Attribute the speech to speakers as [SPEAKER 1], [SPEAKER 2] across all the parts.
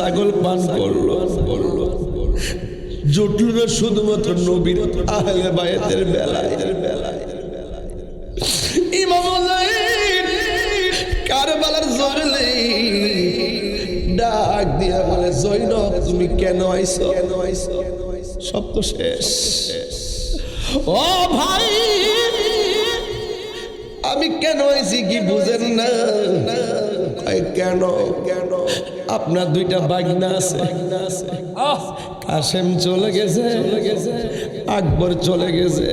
[SPEAKER 1] ছাগল পান করলো জুটল না শুধুমাত্র নবীর আহলে বায়াতের বেলায়। ইমাম হুসাইন কারবালার জলে ডাক দিয়া বলে, জৈনব তুমি কেন আইছো? সব তো শেষ। ও ভাই আমি কেন আইছি কি বুঝেন না? কেন আপনার দুইটা বাগনা আছে, কাসেম চলে গেছে, আকবর চলে গেছে,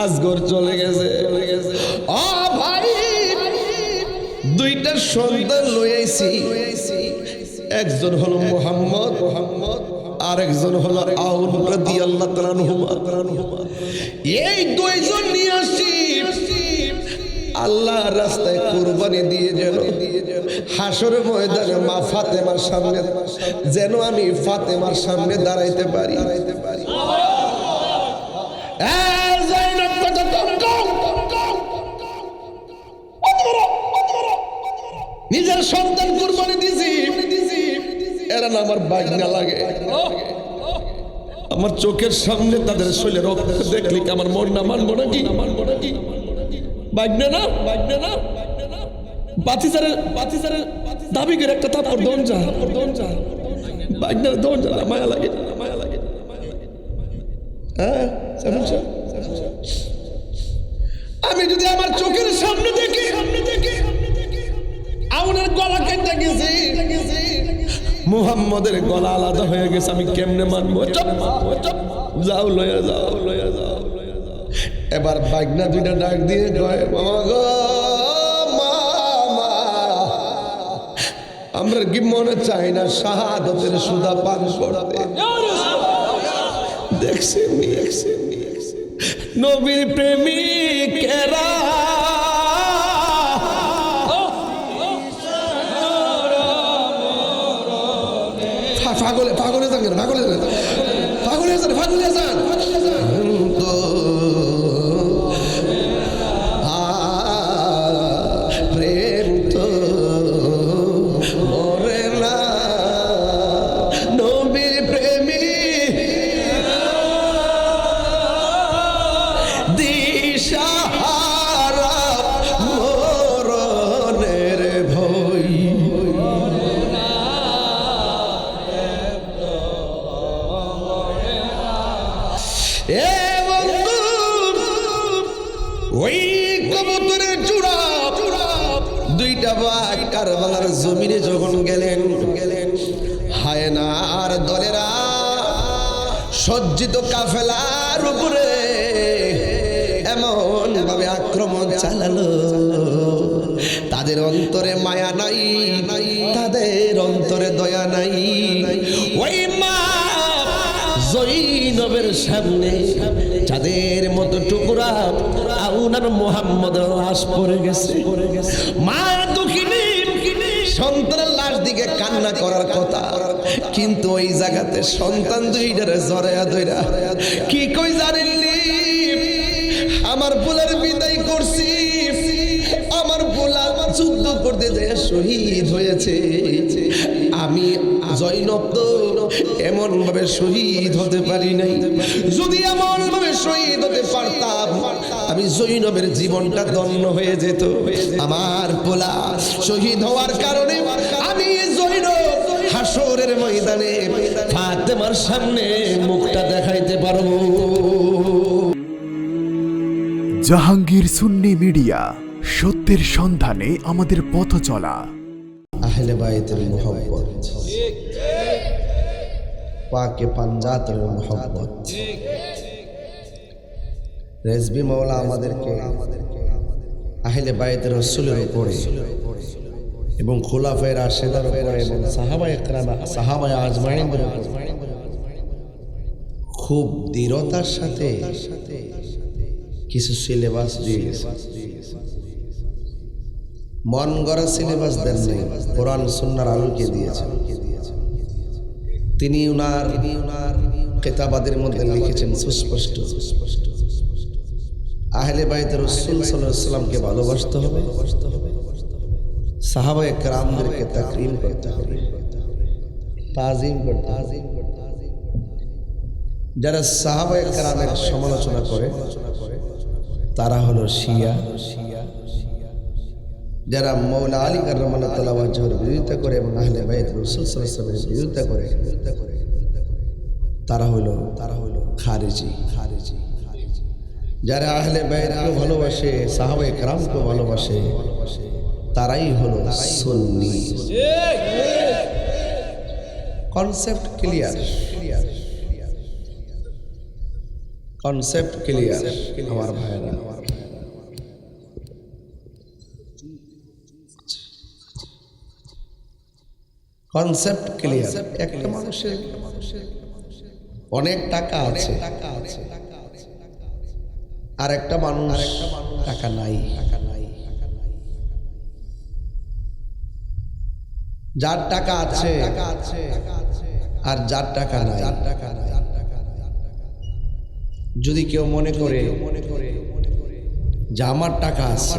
[SPEAKER 1] আসগর চলে গেছে। ও ভাই দুইটা সন্তান লই আইছি, একজন হলো মুহাম্মদ আর একজন হলো আউন রাদিয়াল্লাহু তাআলা আনহুমা। এই দুইজন নিয়ে আসি আল্লাহর রাস্তায় কুরবানি দিয়ে যেন হাসরের ময়দানে মা ফাতেমার সামনে যেন আমি ফাতেমার সামনে দাঁড়াইতে পারি। নিজের সন্তান কুরবানি দিয়েছি, এরা না আমার বাগনা লাগে। আমার চোখের সামনে তাদের শরীরে রক্ত দেখলে আমার মন না মানবো নাকি? বাগনা না বাতিজারের দাবি করে একটা থাপ্পড় দন যা বাগনার দন যা, মায়া লাগে। হ্যাঁ আমি যদি আমার চোখের সামনে দেখি আউনের গলা কেটে গেছে, মুহাম্মদের গলা আলাদা হয়ে গেছে, আমি কেমনে মানবো? যাও লয়া যাও। এবার বাগনা দুইটা ডাক দিয়ে কয়, মামা গো মামা, আমরা কি মনে চাই না শাহাদাতের সুদা পান করতে? দেখছেন নবীর প্রেমিকেরা পাগলে যান প্রেম তো মরে না, নবীর প্রেমী দিশাহারা মরণের ভয়। ওই কবুতরের জোড়া দুইটা বাঘ কারবালার জমিনে যখন গেলেন, হায়নার দলেরা সজ্জিত কাফেলার উপরে এমন ভাবে আক্রমণ চালালো, তাদের অন্তরে মায়া নাই, তাদের অন্তরে দয়া নাই। ওই মা জৈনবের সামনে চাঁদের মতো টুকরা আউনার মুহাম্মদের লাশ পড়ে গেছে। মা দুঃখিনী সন্তানের লাশ দিকে কান্না করার কথা, কিন্তু ওই জায়গাতে সন্তান দুইটারে জড়ায়া ধইরা কি কই জানেননি? আমার পোলার বিদায় করছি, আমার পোলা যুদ্ধ করতে যায় শহীদ হয়েছে, আমি জৈনব তো এমন ভাবে শহীদ হতে পারি নাই। যদি এমন ভাবে শহীদ হতে পারতাম আমি জৈনবের জীবনটা ধন্য হয়ে যেত। আমার পোলা শহীদ হওয়ার কারণে আমি জৈনব হাসরের ময়দানে ফাতেমার সামনে মুখটা দেখাইতে পারবো।
[SPEAKER 2] জাহাঙ্গীর সুন্নি মিডিয়া, সত্যের সন্ধানে আমাদের পথ চলা।
[SPEAKER 1] আহলে বায়তের মুহাব্বত, পাকে পাঞ্জাতের মুহাব্বত। রেজবি মাওলা আমাদেরকে আহলে বায়তের রাসূলের উপরে এবং খুলাফায়ে রাশিদার উপরে এবং সাহাবায়ে কেরাম সাহাবায়ে আজমাইনদের উপরে খুব দৃঢ়তার সাথে কিছু সিলেবাস দিয়ে গেছে। মন গড়া সিলেবাস দেন নাই, কোরআন সুন্নাহর আলোকে দিয়েছেন। তিনি উনার কিতাবাদের মধ্যে লিখেছেন সুস্পষ্ট, আহলে বাইত রাসূল সাল্লাল্লাহু আলাইহি ওয়াসাল্লামকে ভালোবাসতে হবে, সাহাবায়ে কেরামদেরকে তাকরীম করতে হবে, তাজিম করতে। যারা সাহাবায়ে কেরামের সমালোচনা করে তারা হলো শিয়া। যারা মৌলা আলী কাররামাল্লাহু তাআলা ওয়াজহুর বিরোধিতা করে এবং আহলে বাইত রাসূল সাল্লাল্লাহু আলাইহি ওয়াসাল্লামের বিরোধিতা করে তারা হলো খারিজি। যারা আহলে বাইতকে ভালোবাসে, সাহাবায়ে কেরামকে ভালোবাসে, তারাই হলো সুন্নি। কনসেপ্ট ক্লিয়ার, কনসেপ্ট ক্লিয়ার আমার ভাইরা। Concept clear. একটা মানুষের অনেক টাকা আছে আর একটা মানুষ টাকা নাই। যার টাকা আছে আর যার টাকা নাই, যদি কেউ মনে করে যে আমার টাকা আছে,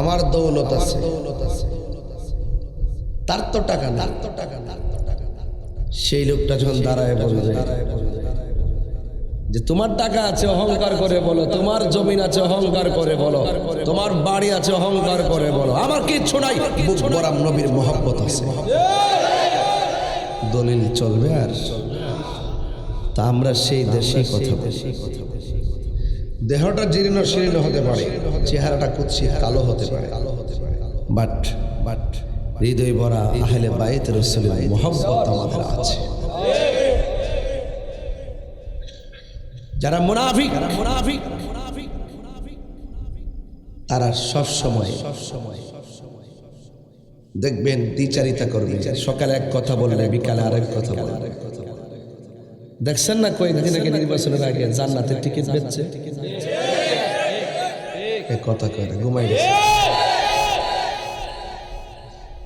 [SPEAKER 1] আমার দৌলত আছে, তার তো টাকা না, সেই লোকটা যখন দাঁড়ায় বলবে যে তোমার টাকা আছে অহংকার করে বলো, তোমার জমিন আছে অহংকার করে বলো, তোমার বাড়ি আছে অহংকার করে বলো, আমার কিচ্ছু নাই, বুক ভরা নবীর মহব্বত আছে, দলিল চলবে? আর তা আমরা সেই দেশে কথা বলি। দেহটা জীর্ণ শীর্ণ হতে পারে, চেহারাটা কুৎসিত কালো হতে পারে, বাট হৃদয় ভরা আহলে বাইত রাসূলের মহব্বত আমাদের আছে। যারা মুনাফিক তারা সব সময় দেখবেন দ্বিচারিতা করবে, সকালে এক কথা বললে বিকালে আরেক কথা বলবে। দেখছেন না কয়েকদিন আগে নির্বাচনের আগে জান্নাতের টিকিট বেচছে, এক কথা কয় না, ঘুমাই গেছে।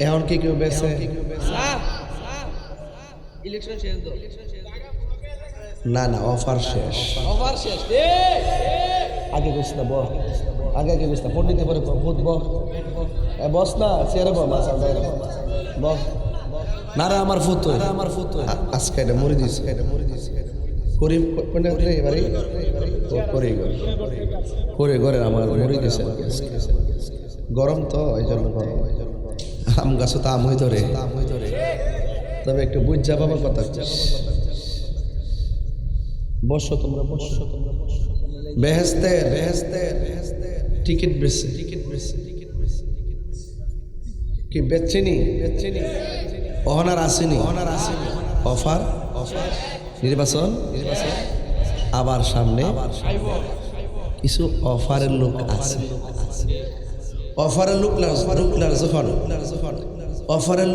[SPEAKER 1] এখন কি কেউ বেচে? না না, অফার শেষ। আগে বুঝ না, আগে বুঝ না, পন্ডিতে পরে বস না, চেয়ারে বস না রে, আমার ফুতো আজকে এটা মরে দিচ্ছে। গরিব এবারে করে ঘরে আমার মরে দিচ্ছে। গরম তো এই জন্য গরম, আম গাছও তো আম হয়ে ধরে, তবে একটু বুঝ যা বাবার কথা। বসো তোমরা, বসো। বেহেশতে টিকিট বেচছে, কি বেচছেনি? অহনার আসেনি, অফার নির্বাচন আবার সামনে, কিছু অফারের লোক আছে। অফারের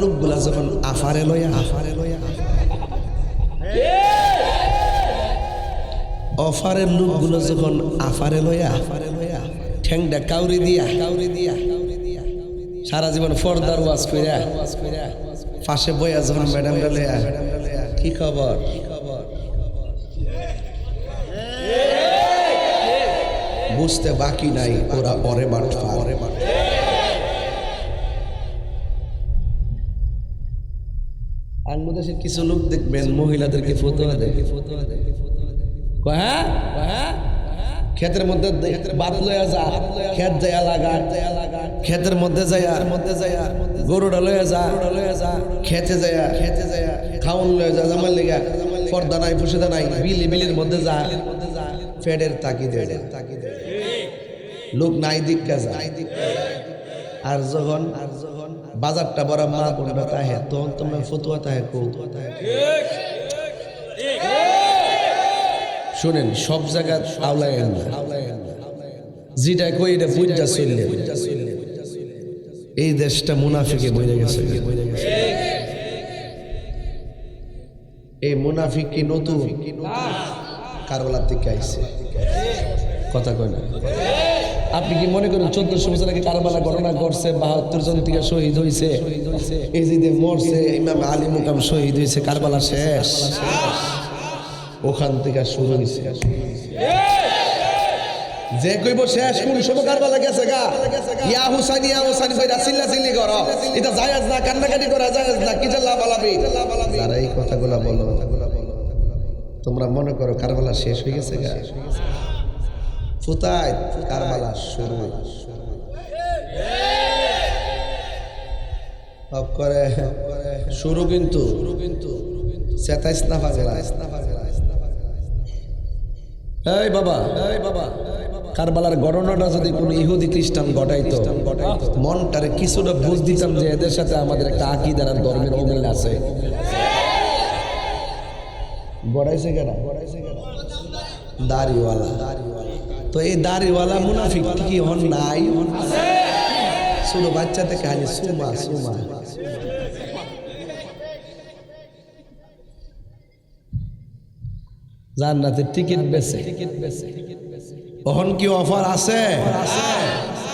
[SPEAKER 1] লোকগুলা যখন আফারে লয়া অফারের লোকগুলো যখন আফারে লয়া ঠ্যাংটা কাউরি দিয়া সারা জীবন ফর্দার ওয়াজ কইরা পাশে বইয়া যখন ম্যাডামটা লয়া কি খবর, বুঝতে বাকি নাই ওরা পরে বাটফা। বাংলাদেশের কিছু লোক দেখবেন মহিলাদেরকে ফতোয়া দেয়, ক্ষেতের মধ্যে বাদ লয়া যা, ক্ষেত যাইয়া লাগা, ক্ষেতের মধ্যে যাইয়া গরুটা লয়া যা, খেতে যাইয়া খাওয়ান লয়া যা, জামাল লেগা পর্দা নাই, ফুসেদা নাই, বিলির মধ্যে যা, ফেডের তাকিদে লোক নাই দিক্কা যা। আর যখন বাজারটা বড় মা বোনরা তাহে, তখন তোমরা ফতুয়া তাহে কো। শুনেন, সব জায়গা আওলায় না, যেটা কই এটা বুঝা চললে। এই দেশটা মুনাফিকে বইরে গেছে। এই মুনাফিক কি নতুন? কারবালার থেকে আইছে, কথা কয় না। আপনি কি মনে করেন 1400 বছর আগে কারবালা ঘটনা ঘটছে, 72 জন থেকে শহীদ হয়েছে, এজিদে মরছে, ইমাম আলী মুকাম শহীদ হয়েছে, কারবালা শেষ? ওখান থেকে শুরু হয়েছে। যে কইব শেষ কোন সব কারবালা গেছে গা ইয়া হুসাইন কইরা চিল্লাচিল্লি করো এটা জায়েজ না, কান্নাকাটি করা জায়েজ না, কি জাল্লা বালাবি। যারা এই কথাগুলো বলো তোমরা মনে করো কারবালা শেষ হয়ে গেছে গা, ফুতায় কারবালা শুরু করে শুরু, কিন্তু চেতাইস না পাগলা। এই বাবা কারবালার ঘটনাটা যদি কোন ইহুদি খ্রিস্টান ঘটাইতো মনটারে কিছুটা বুঝ দিতাম যে এদের সাথে আমাদের একটা আকীদার আর ধর্মের অমিল আছে। গড়াইছে কেন? দাড়িওয়ালা। তো এই দাড়িওয়ালা মুনাফিক কি হন নাই? ছোট বাচ্চা থেকে খালি সুমা সুমা। জান্নাতের টিকিট বেচে। ওহন কি অফার আছে?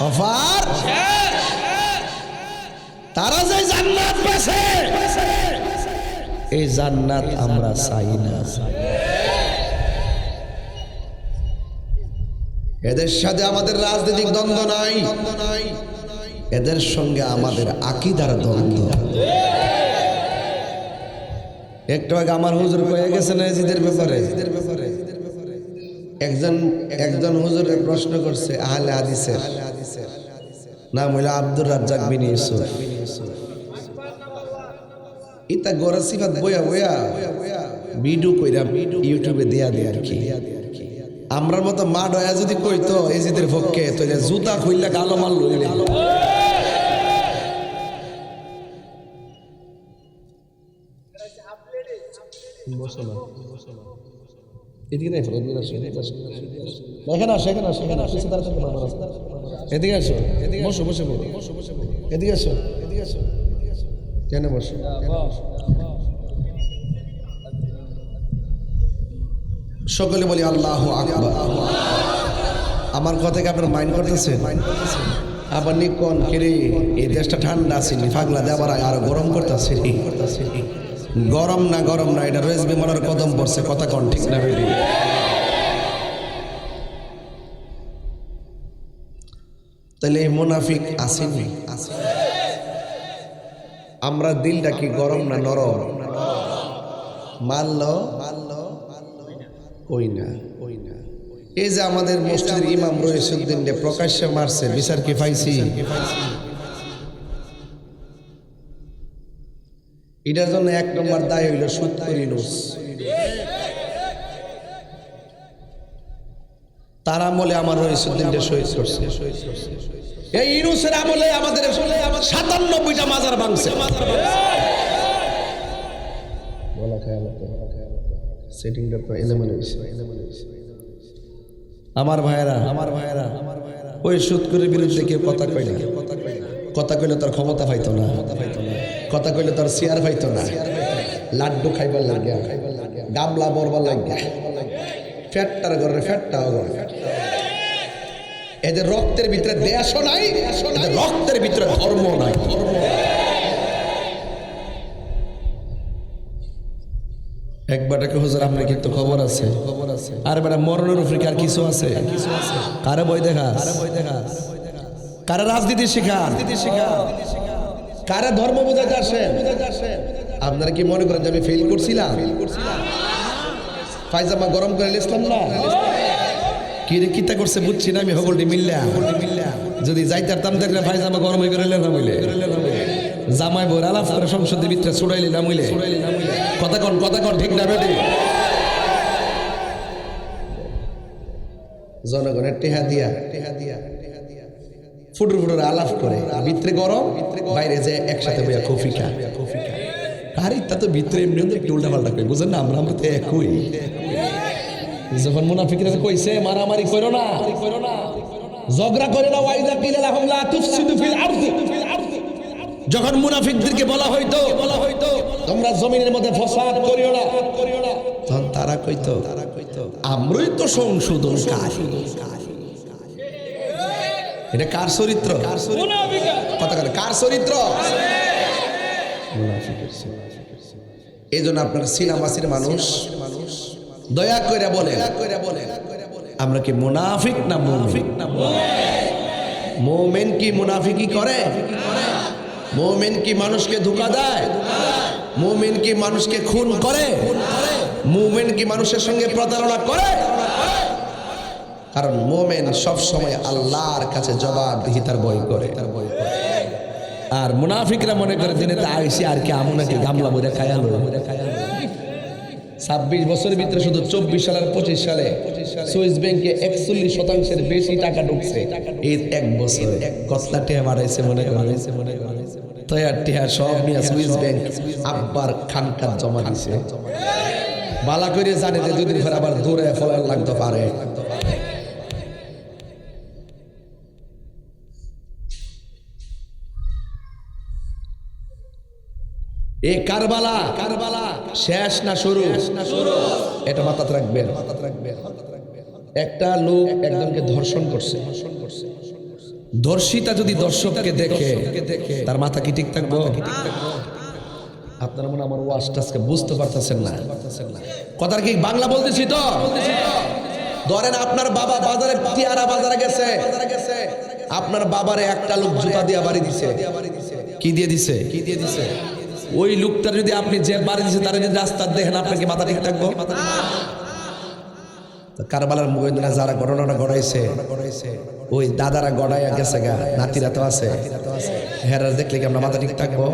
[SPEAKER 1] অফার। তারা যে জান্নাত বেচে এই জান্নাত আমরা চাই না। এদের সাথে আমাদের রাজনৈতিক দ্বন্দ্ব নাই, এদের সঙ্গে আমাদের আকীদার দ্বন্দ্ব। একটু আগে আমার হুজুর কয়ে গেছেন এজিদের ব্যাপারে। একজন হুজুরের প্রশ্ন করছে আহলে হাদিসের, নাম হইল আব্দুর রাজ্জাক বিন ইউসুফ। ইতা গরা সিফাত বয়া বয়া ভিডিও কইরা ইউটিউবে দেয়া দেয় আর কি। আমরার মতো মা ডয়া যদি কইতো এজিদের পক্ষে তাহলে জুতা খুইলা গালো মাল লইলে। এদিকে আসো, এদিকে আসো, বসো বসে বলো, এদিকে আসো, কেন বসো? সকলে বলি আল্লাহু আকবার। আমার কথাকে আপনার মাইন্ড করতেছেন? আবার নিকন কিরে এই দেশটা ঠান্ডা আছে নি ফাগলা দেবার আর গরম করতেছে। গরম না এটা রয়েছে বিমানের কদম পড়ছে, কথা কন ঠিক না বেরি? তাহলে এই মুনাফিক আসেনি। আমরা দিলটা কি গরম না নরম? মানলো কই না। এই যে আমাদের মসজিদের ইমাম রইসুদ্দিন প্রকাশ্যে মারছে, বিচার কি পাইছি? এটার জন্য এক নম্বর দায় হইল সুদ করি নুস। তার আমলে আমার রইসুদ্দিনকে শহীদ করছে। এই ইনুসের আমলে আমাদের 97টা মাজার ভাঙছে। সেটিংটা তো এলোমেলো হইছে। আমার ভাইয়েরা ওই সুদখোরের বিরুদ্ধে কেউ কথা কয় না। কথা কইলে তার ক্ষমতা পাইতো না, কথা কইলে তার চেয়ার পাইতো না, লাড্ডু খাইবার লাগিয়া, গাবলা বরবার লাগিয়া, ফ্যাটটার ঘরে ফ্যাটটাও ঘরে। এদের রক্তের ভিতরে দেশও নাই, এদের রক্তের ভিতরে ধর্ম নাই। একবারটাকে হুজুর আপনার কিন্তু খবর আছে, আর বেটা মরণের উপরে কার কিছু আছে? কারে বই দেখা, কারে রাজনীতি শিখা, কারে ধর্ম বোঝাতে আসেন? আপনারা কি মনে করেন যে আমি ফেল করছিলাম? পায়জামা গরম করে ইসলাম না কি রে কিতা করছে বুঝছি না আমি। হগলটি মিল্লা যদি যাইতারতাম দেখলে পায়জামা গরম হয়ে গেলে না হইলে জামাই বই আলাপ করে সংসদের ভিতরে ছুড়াইলি না হইলে কথা কন ঠিক না বেটি? জনগণের টেহা দিয়া ফুটুর আলাপ করে ভিতরে গরম, বাইরে যে একসাথে বইয়া কফি খা। আরে তা তো ভিতরে এমনি একটু উল্টা পাল্টা কই, বুঝেন না? আমরা তো একই। যখন মুনাফিকরা কইছে মারামারি করো না, ঝগড়া করে না, ওয়াইদা কিলা লাহুম লা তুফসিদু ফিল আরদি, যখন মুনাফিকদেরকে বলা হইতো তোমরা জমিনের মধ্যে ফসাদ করিও না, তখন তারা কইতো আমরাই তো সংশোধনকারী। এটা কার চরিত্র? কথা বলে কার চরিত্র? এই জন্য আপনার সিনামাসির মানুষ দয়া করে বলে আমরা কি মুনাফিক না মুমিন? মুমিন কি মুনাফিকি করে? মুমিন কি মানুষকে ধোঁকা দেয়? মুমিন কি মানুষকে খুন করে? মুমিন কি মানুষের সঙ্গে প্রতারণা করে? কারণ মুমিন সব সময় আল্লাহর কাছে জবাবদিহিতার ভয় করে। আর মুনাফিকরা মনে করে দিনেতে আইসি আর কি আমু নাকি গামলা বইরা খায়ালো। 26 বছরের ভিতরে শুধু 24 সাল আর 25 সালে সুইস ব্যাংকে 41% বেশি টাকা ঢুকছে এই এক বছরে। কতটা টাকা বাড়াইছে মনে করে? তয়ার টিয়া সব নিয়ে সুইস ব্যাংক আব্বার খানকাত জমা দিছে। বালা করে জানে যে দুদিন পর আবার দূরে ফলার লাগতে পারে। এই কারবালা শেষ না শুরু? এটা মাথায় রাখবেন। একটা লোক একজনকে ধর্ষণ করছে। ধর্ষিতা যদি দর্শককে দেখে তার মাথা কি ঠিক থাকবো? আপনারা মনে আমার ওয়াজটা আজকে বুঝতে পারতেছেন না। কথার কি বাংলা বলতেছি তো? ধরেন আপনার বাবা বাজারে টিয়ারা বাজারে গেছে, আপনার বাবারে একটা লোক জুতা দিয়ে বাড়ি দিছে। কি দিয়ে দিছে? ওই লোকটার যদি আপনি যে বাড়ি দিচ্ছে তার যদি রাস্তা দেখেন আপনার কি মাথা ঠিক থাকবো? কারবালার মুগিন্দা যারা ঘটনাটা ঘটাইছে ওই দাদারা গড়াইয়া গেছে গা, নাতিরা তো আছে, হেরা দেখলে কি আমরা মাথা ঠিক থাকবো?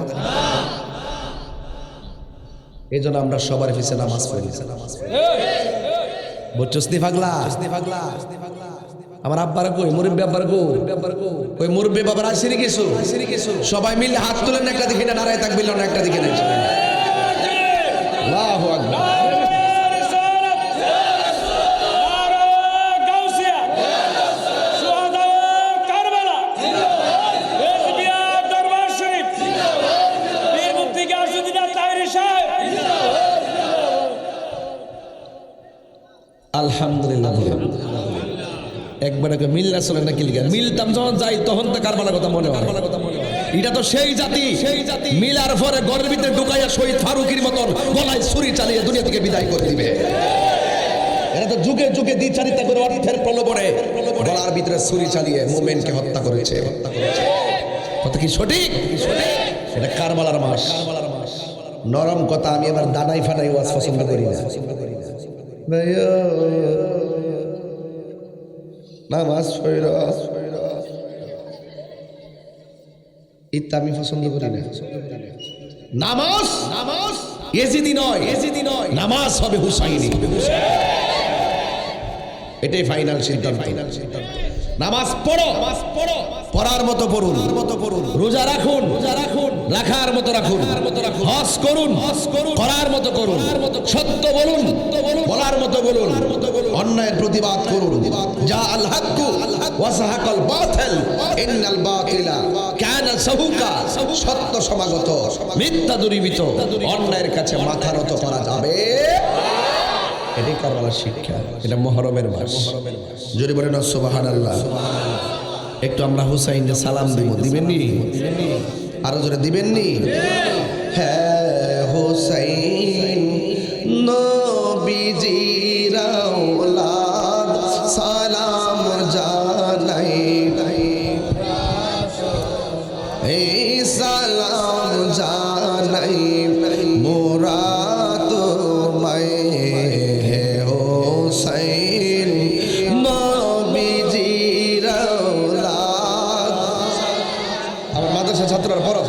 [SPEAKER 1] এই জন্য আমরা সবার পিছে নামাজ পড়ি। বুঝছস নি পাগলা? আমার আব্বার কই, মুরব্বী আব্বার কই, ওই মুরব্বী বাবার আসিনি কিছু সবাই মিলে হাত তুলেন, একটা দিকে না নারায় থাকবিল না একটা দিকে না। আল্লাহু আকবার। আলহামদুলিল্লাহ। একবার মিল্লা চলে না কিলিগা মিলতাম যখন যাই তখন তো কারবালার কথা মনে হয়। এটা তো সেই জাতি মিলার পরে ঘরের ভিতরে ঢুকাইয়া শহীদ ফারুকের মতন গলায় ছুরি চালিয়ে দুনিয়া থেকে বিদায় করে দিবে। এরা তো যুগে যুগে দ্বিচারিতা করে অর্থের প্রলোভনে গলার ভিতরে ছুরি চালিয়ে মুমিনকে হত্যা করেছে। কথা কি সঠিক? এটা কারবালার মাস। নরম কথা আমি এবার দানাই ফানাই ওয়াজ পছন্দ করি না। নামাজ ইত্যা আমি পছন্দ করি না। নামাজ এজিদি নয়, নামাজ হবে হুসাইনি। এটাই ফাইনাল সিদ্ধান্ত। নামাজ পড়ো, পড়ার মতো পড়ুন, রোজা রাখুন, রাখার মতো রাখুন, হজ করুন, করার মতো করুন, সত্য বলুন, বলার মতো বলুন, অন্যায়ের প্রতিবাদ করুন। যা আল হাক্কু ওয়া সাহাকাল বাতিল ইন্নাল বাতিলা কানা সাহুকা। সত্য সমাগত, মিথ্যা দূরীভূত, অন্যায়ের কাছে মাথা নত করা যাবে। এটাই কারবালার শিক্ষা। এটা মুহররমের মাস। জোরে বলেন সুবহানাল্লাহ। একটু আমরা হুসাইনকে সালাম দিব, দিবেননি? আরো জোরে দিবেননি? হ্যাঁ হুসাইন নবীজির আওলাদ সালাম জানাই, এই সালাম জানাই মোরা তোমায় হুসাইন নবীজির আওলাদ। আমার মাদ্রাসা ছাত্ররা পড়ো,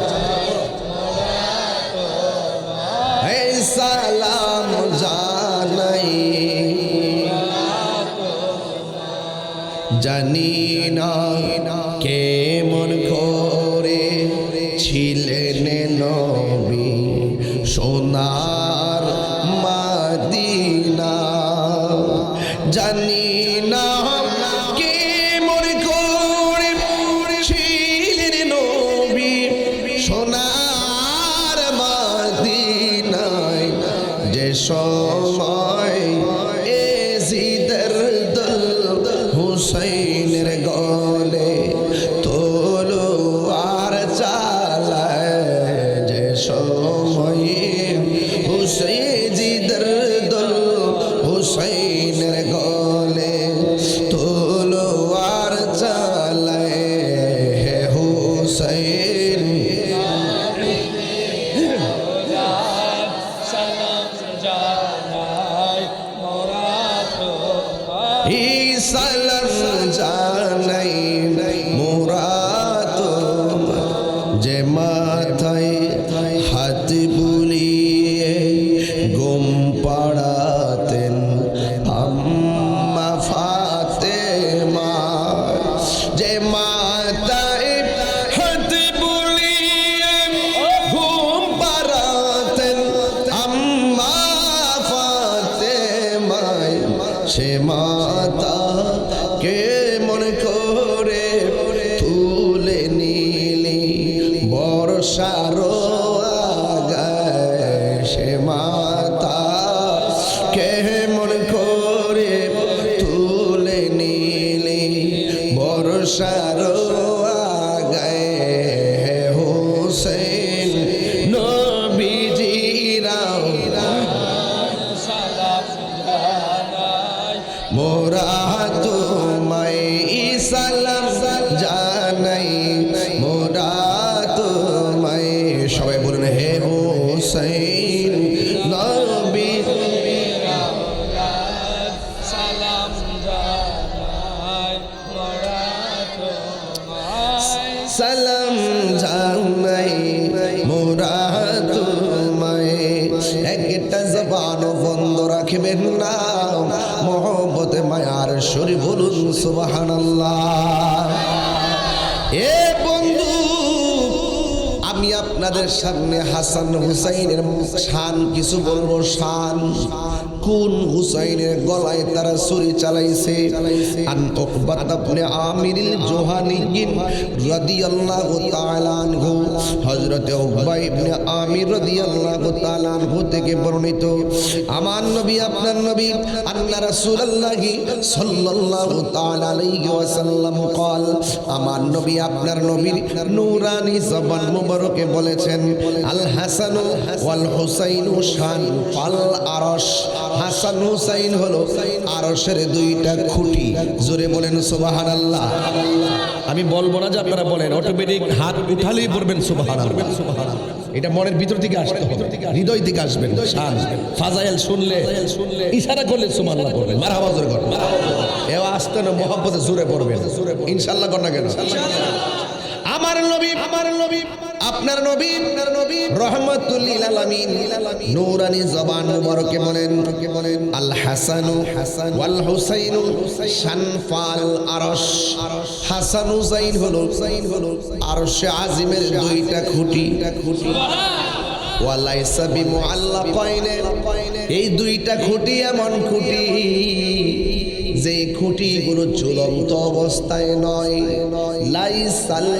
[SPEAKER 1] এই সালাম জানাই। জানি না কেমন করে ছিলেন নবী সোনার মদিনা। জানি না কেমন করে ছিলেন নবী সোনার মদিনায়। যে সময় এজিদের দল হুসাইনের গলে তলোয়ার চালায়। যে সময় হুসাইনের দল হুসাইনের গলে পড়াতেন আম্মা ফাতেমা, যে মাতায় হাত বুলিয়ে ঘুম পাড়াতেন আম্মা ফাতেমায়, সে মাতা কে মনে করে তুলে নিলি বর্ষার আগায়, সে মাতা কে মনে করে তুলে নিলি বর্ষার আগায়, হোসেন নবীজিরা মোরা তোমায় সালাম জানাই, মোরা তোমায়, সবাই বলেন হে হোসেন নবী
[SPEAKER 3] সালাম জানাই, মোরা তোমায়
[SPEAKER 1] সালাম জানাই, মোরা তোমায়। একটা জবান বন্ধ রাখবেন না, মোহব্বতে মায়ার শরী বলুন সুবহানাল্লাহ। এ বন্ধু, আমি আপনাদের সামনে হাসান হুসাইনের শান কিছু বলবো। শান কোন হুসাইনের গলায় তারা ছুরি চালাইছে। আন উকবাত ইবনে আমিরিল জোহানি রাদিয়াল্লাহু তাআলা আনহু, হযরত উকবা ইবনে আমির রাদিয়াল্লাহু তাআলা আনহু থেকে বর্ণিত, আমার নবী আপনার নবী আল্লাহ রাসূলুল্লাহ সাল্লাল্লাহু তাআলা আলাইহি ওয়াসাল্লাম قال, আমার নবী আপনার নবীর নূরানি জবান মুবারকে বলেছেন, আল হাসান ওয়াল হুসাইন শান আল আরশ। হাসান হুসাইন হলো আরশের দুইটা খুঁটি। জোরে বলেন সুবহানাল্লাহ। আমি বলবো না যে আপনারা বলেন, অটোমেটিক হাত উঠালেই পড়বেন সুবহানাল্লাহ। এটা মনের ভিতর থেকে আসতে হবে, হৃদয় থেকে আসবেন। শান ফাজাইল শুনলে ইশারা করলে সুবহানাল্লাহ পড়বেন, মারহাবা জোরে করবেন। এও আসতে না মহব্বতে জোরে পড়বেন ইনশাআল্লাহ। কর না কেন? আমার নবী আপনার নবী রহমাতুল লিল আলামিন নূরানি জবান মুবারকে বলেন, আল হাসানু ওয়াল হুসাইনু শানফাল আরশ। হাসান হুসাইন হলো আরশে আজিমের দুইটা খুঁটি। ওয়ালাইসা বিমুআল্লাকাইনে, এই দুইটা খুঁটি এমন খুঁটি যে খুঁটিগুলো ঝুলন্ত অবস্থায় নয়। লাইসাল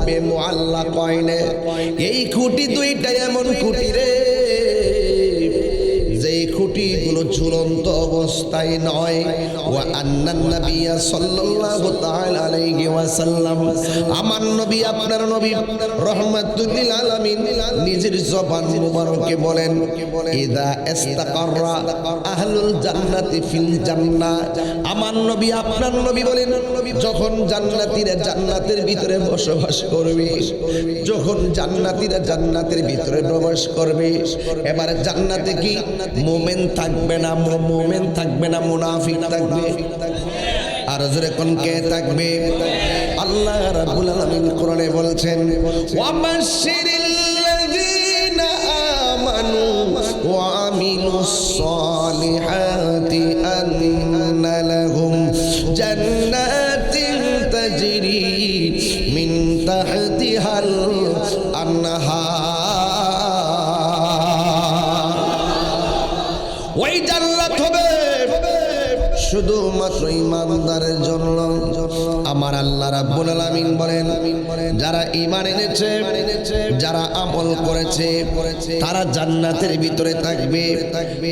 [SPEAKER 1] বিমুআল্লাকাইনে, এই খুঁটি দুইটা এমন খুঁটি রে যে খুঁটিগুলো ঝুলন্ত অবস্থায় নয়। ওয়া আন্নান নাবিয়্যা সাল্লাল্লাহু তাআলা আলাইহি ওয়াসাল্লাম, আমার নবী আপনার নবী রাহমাতুল লিল আলামিন নিজের জবান মুবারকে বলেন, ইযা ইস্তাকাররা আহলুল জান্নাতি ফিল জান্নাহ। আমার নবী আপনার নবী বলেন, যখন জান্নাতীরা জান্নাতের ভিতরে বসবাস করবে, যখন জান্নাতীরা জান্নাতের ভিতরে প্রবেশ করবে, এবারে জান্নাতে কি মুমিন থাকবে না, মুমিন থাকবে না, মুনাফিক থাকবে। আর জোরে কোন কে থাকবে? আল্লাহ রাব্বুল আলামিন কোরআনে বলছেন, ওয়াবাশশিরিল্লাযীনা আমানু ওয়া আমিলুস সালিহাতি আন্না লাহুম জান্নাতিন তাজরি মিন তাহতিহাল আনহার। ওই জান্নাত হবে শুধুমাত্র ঈমানদারের জন্য। আমার আল্লাহ রাব্বুল আলামিন বলেন, যারা ঈমান এনেছে, যারা আমল করেছে, তারা জান্নাতের ভিতরে থাকবে।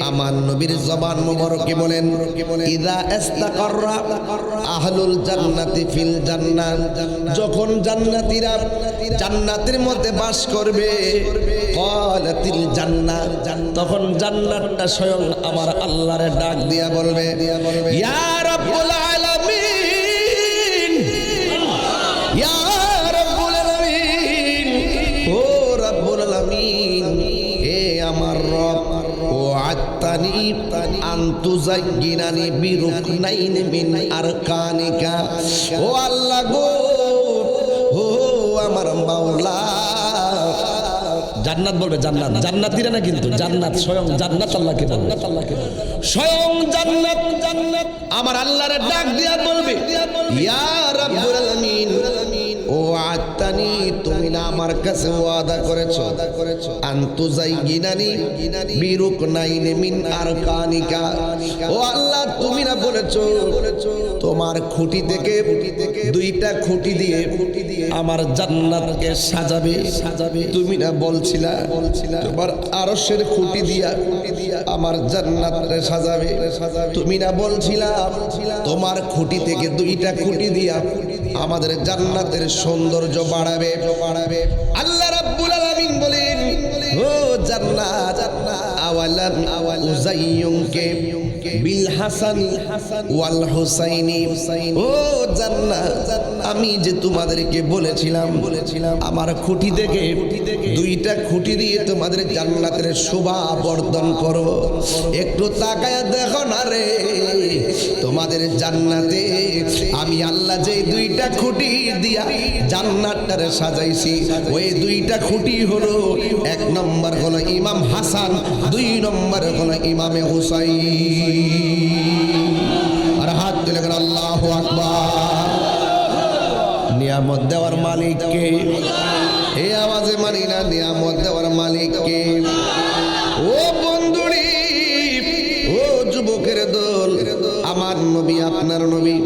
[SPEAKER 1] আমার নবীর জবান মুবারকে বলেন, ইযা ইস্তাকাররা আহলুল জান্নাতি ফিল জান্নাহ, যখন জান্নাতীরা জান্নাতের মধ্যে বাস করবে, ক্বালাতিল জান্নাহ, তখন জান্নাতটা স্বয়ং আমার আল্লাহরে ডাক দিয়া বলবে, ইয়া রাব্বুল আলামিন, ইয়া রাব্বুল আলামিন, ও রাব্বুল আলামিন, হে আমার রব, ও আত্তানি আনতুজাইয়িনানি বিরুকনাইন মিন আরকানিকা। ও আল্লাহ গো, ও আমার মাওলা, জান্নাত বলবে জান্নাত, জান্নাতীরা না কিন্তু জান্নাত, স্বয়ং জান্নাত আল্লাহকে বলবে, স্বয়ং জান্নাত জান্নাত আমার আল্লাহর ডাক দিয়া বলবে ইয়া রাব্বুল আলামিন, ও আত্তানি, তুমি না আমার কাছে ওয়াদা করেছো আনতুজাইয়িনানি বিরুকনাইন মিন আরকানিকা, ও আল্লাহ তুমি না বলেছো তোমার খুঁটি থেকে দুইটা খুঁটি দিয়ে আমার জান্নাতকে সাজাবে, তুমি না বলছিলা তোমার আরশের খুঁটি দিয়া আমার জান্নাতকে সাজাবে, তুমি না বলছিলা তোমার খুঁটি থেকে দুইটা খুঁটি দিয়া আমাদের জান্নাতের সৌন্দর্য বাড়াবে। আল্লাহ রাব্বুল আলামিন বলেন, ও জান্নাত, আওয়ালাম উযাইয়ুনকে বিল হাসানি ওয়াল হুসাইনি, ও জান্নাত আমি যে তোমাদেরকে বলেছিলাম আমার খুঁটি থেকে দুইটা খুঁটি দিয়ে তোমাদের জান্নাতের শোভা বর্ধন করব, একটু তাকায় দেখো না রে, তোমাদের জান্নাতে আমি আল্লাহ যে দুইটা খুঁটি দিয়া জান্নাতটারে সাজাইছি, ওই দুইটা খুঁটি হলো, এক নম্বর হলো ইমাম হাসান, দুই নম্বর হলো ইমামে হুসাইন। আর হাত তুলে গেল আল্লাহু আকবার। নিয়ামত দেওয়ার মালিক কে? এই আওয়াজে মানি না নিয়ামত দেওয়ার মালিক কে? ও বন্ধুরি, ও যুবকের দল, আমার নবী আপনার নবী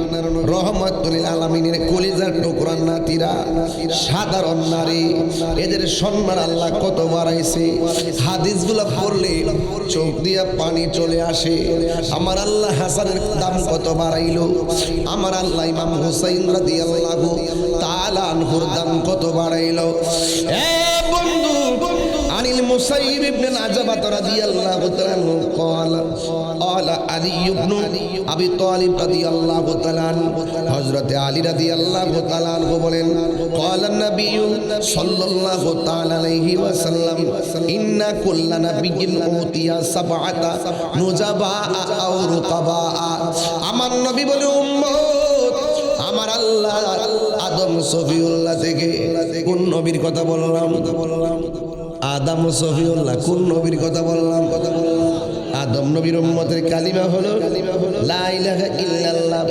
[SPEAKER 1] রহমাতুল আলামিনের কলিজার টুকরা নাতিরা, সাধারণ নারী, এদের সম্মান আল্লাহ কত বাড়াইছে, হাদিসগুলো পড়লে চোখ দিয়া পানি চলে আসে। আমার আল্লাহ হাসানের দাম কত বাড়াইলো, আমার আল্লাহ ইমাম হুসাইন রাদিয়াল্লাহু তাআলা আনহুর দাম কত বাড়াইলো। এ বন্ধু, আনিল মুসাইব ইবনে নাজাবাত রাদিয়াল্লাহু তাআলা ক্বালা ক্বালা আলী ইবনে আবি তালিব রাদিয়াল্লাহু তাআলা, হযরতে আলী রাদিয়াল্লাহু তাআলা বলেন, ক্বালা নবী সাল্লাল্লাহু তাআলা আলাইহি ওয়াসাল্লাম, ইন্না কুল্লা নাবিয়্যিন উতিয়া সাবআতা নুজাবা আও রুকাবা। আমার নবী বলে, উম্মত আমার আল্লাহ আদম সফিউল্লাহ থেকে কোন নবীর কথা বললাম? আদম সফিউল্লাহ কোন নবীর কথা বললাম? আদম নবীর উম্মতের কালিমা হলো লা ইলাহা ইল্লাল্লাহ।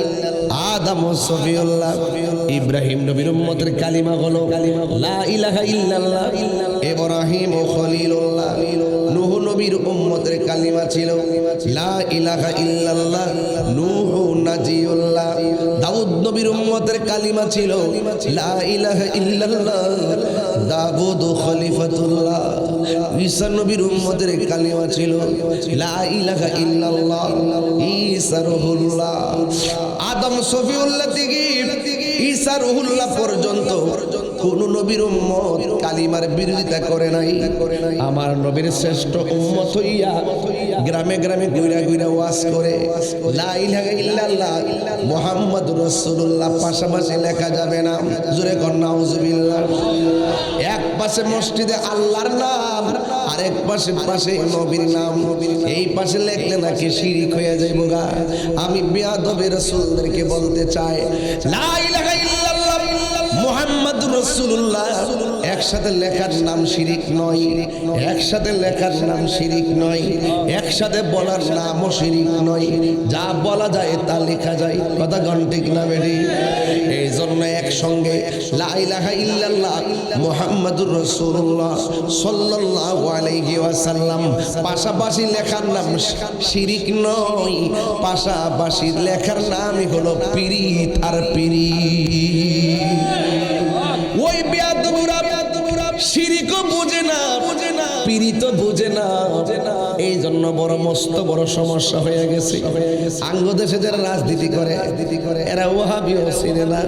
[SPEAKER 1] আদম সফিউল্লাহ। ইব্রাহিম নবীর উম্মতের কালিমা হলো লা ইলাহা ইল্লাল্লাহ। ইব্রাহিম ও খলিলুল্লাহ। নূহ নবীর উম্মতের কালিমা ছিল লা ইলাহা ইল্লাল্লাহ। নূহ নাজিউল্লাহ। দাউদ নবীর উম্মতের কালিমা ছিল লা ইলাহা ইল্লাল্লাহ। দাউদ খলিফাতুল্লাহ। ঈসা নবীর উম্মতের কালিমা ছিল লা ইলাহা ইল্লাল্লাহ। ঈসা রুহুল্লাহ। আদম সফিউল্লাহ থেকে ঈসা রুহুল্লাহ পর্যন্ত কোন নবীর উম্মত কালিমার বিরোধিতা করে নাই। আমার নবীর শ্রেষ্ঠ উম্মত হইয়া গ্রামে গ্রামে ঘুরা ঘুরা ওয়াজ করে লা ইলাহা ইল্লাল্লাহ মুহাম্মাদুর রাসূলুল্লাহ পাশাপাশি লেখা যাবে না। জোরে কর নাউজুবিল্লাহ। এক পাশে মসজিদে আল্লাহর নাম, আরেক পাশে নবীর নাম। এই পাশে লেখলে নাকি শিরিক হয়ে যাইব গা। আমি বেয়াদবে রাসূলদেরকে বলতে চাই, লা ইলাহা ইল্লাল্লাহ মুহাম্মাদুর রাসূলুল্লাহ একসাথে লেখার নাম শিরিক নয়, একসাথে লেখার নাম শিরিক নয়, একসাথে বলার নামও শিরিক নয়। যা বলা যায় তা লেখা যায়। কথা কোন ঠিক না বেডি? এই জন্য একসঙ্গে লা ইলাহা ইল্লাল্লাহ মুহাম্মাদুর রাসূলুল্লাহ সাল্লাল্লাহু আলাইহি ওয়াসাল্লাম পাশাপাশি লেখার নাম শিরিক নয়, পাশাপাশি লেখার নামই হলো পিরিত আর পিরিত। ওই বেয়াদবুরা শিরিকও বুঝে না, পিরিত বুঝে না। এই জন্য বড় মস্ত বড় সমস্যা হয়ে গেছে। আঙ্গ দেশে যারা রাজনীতি করে এরা ওয়াহাবিও চিনে না,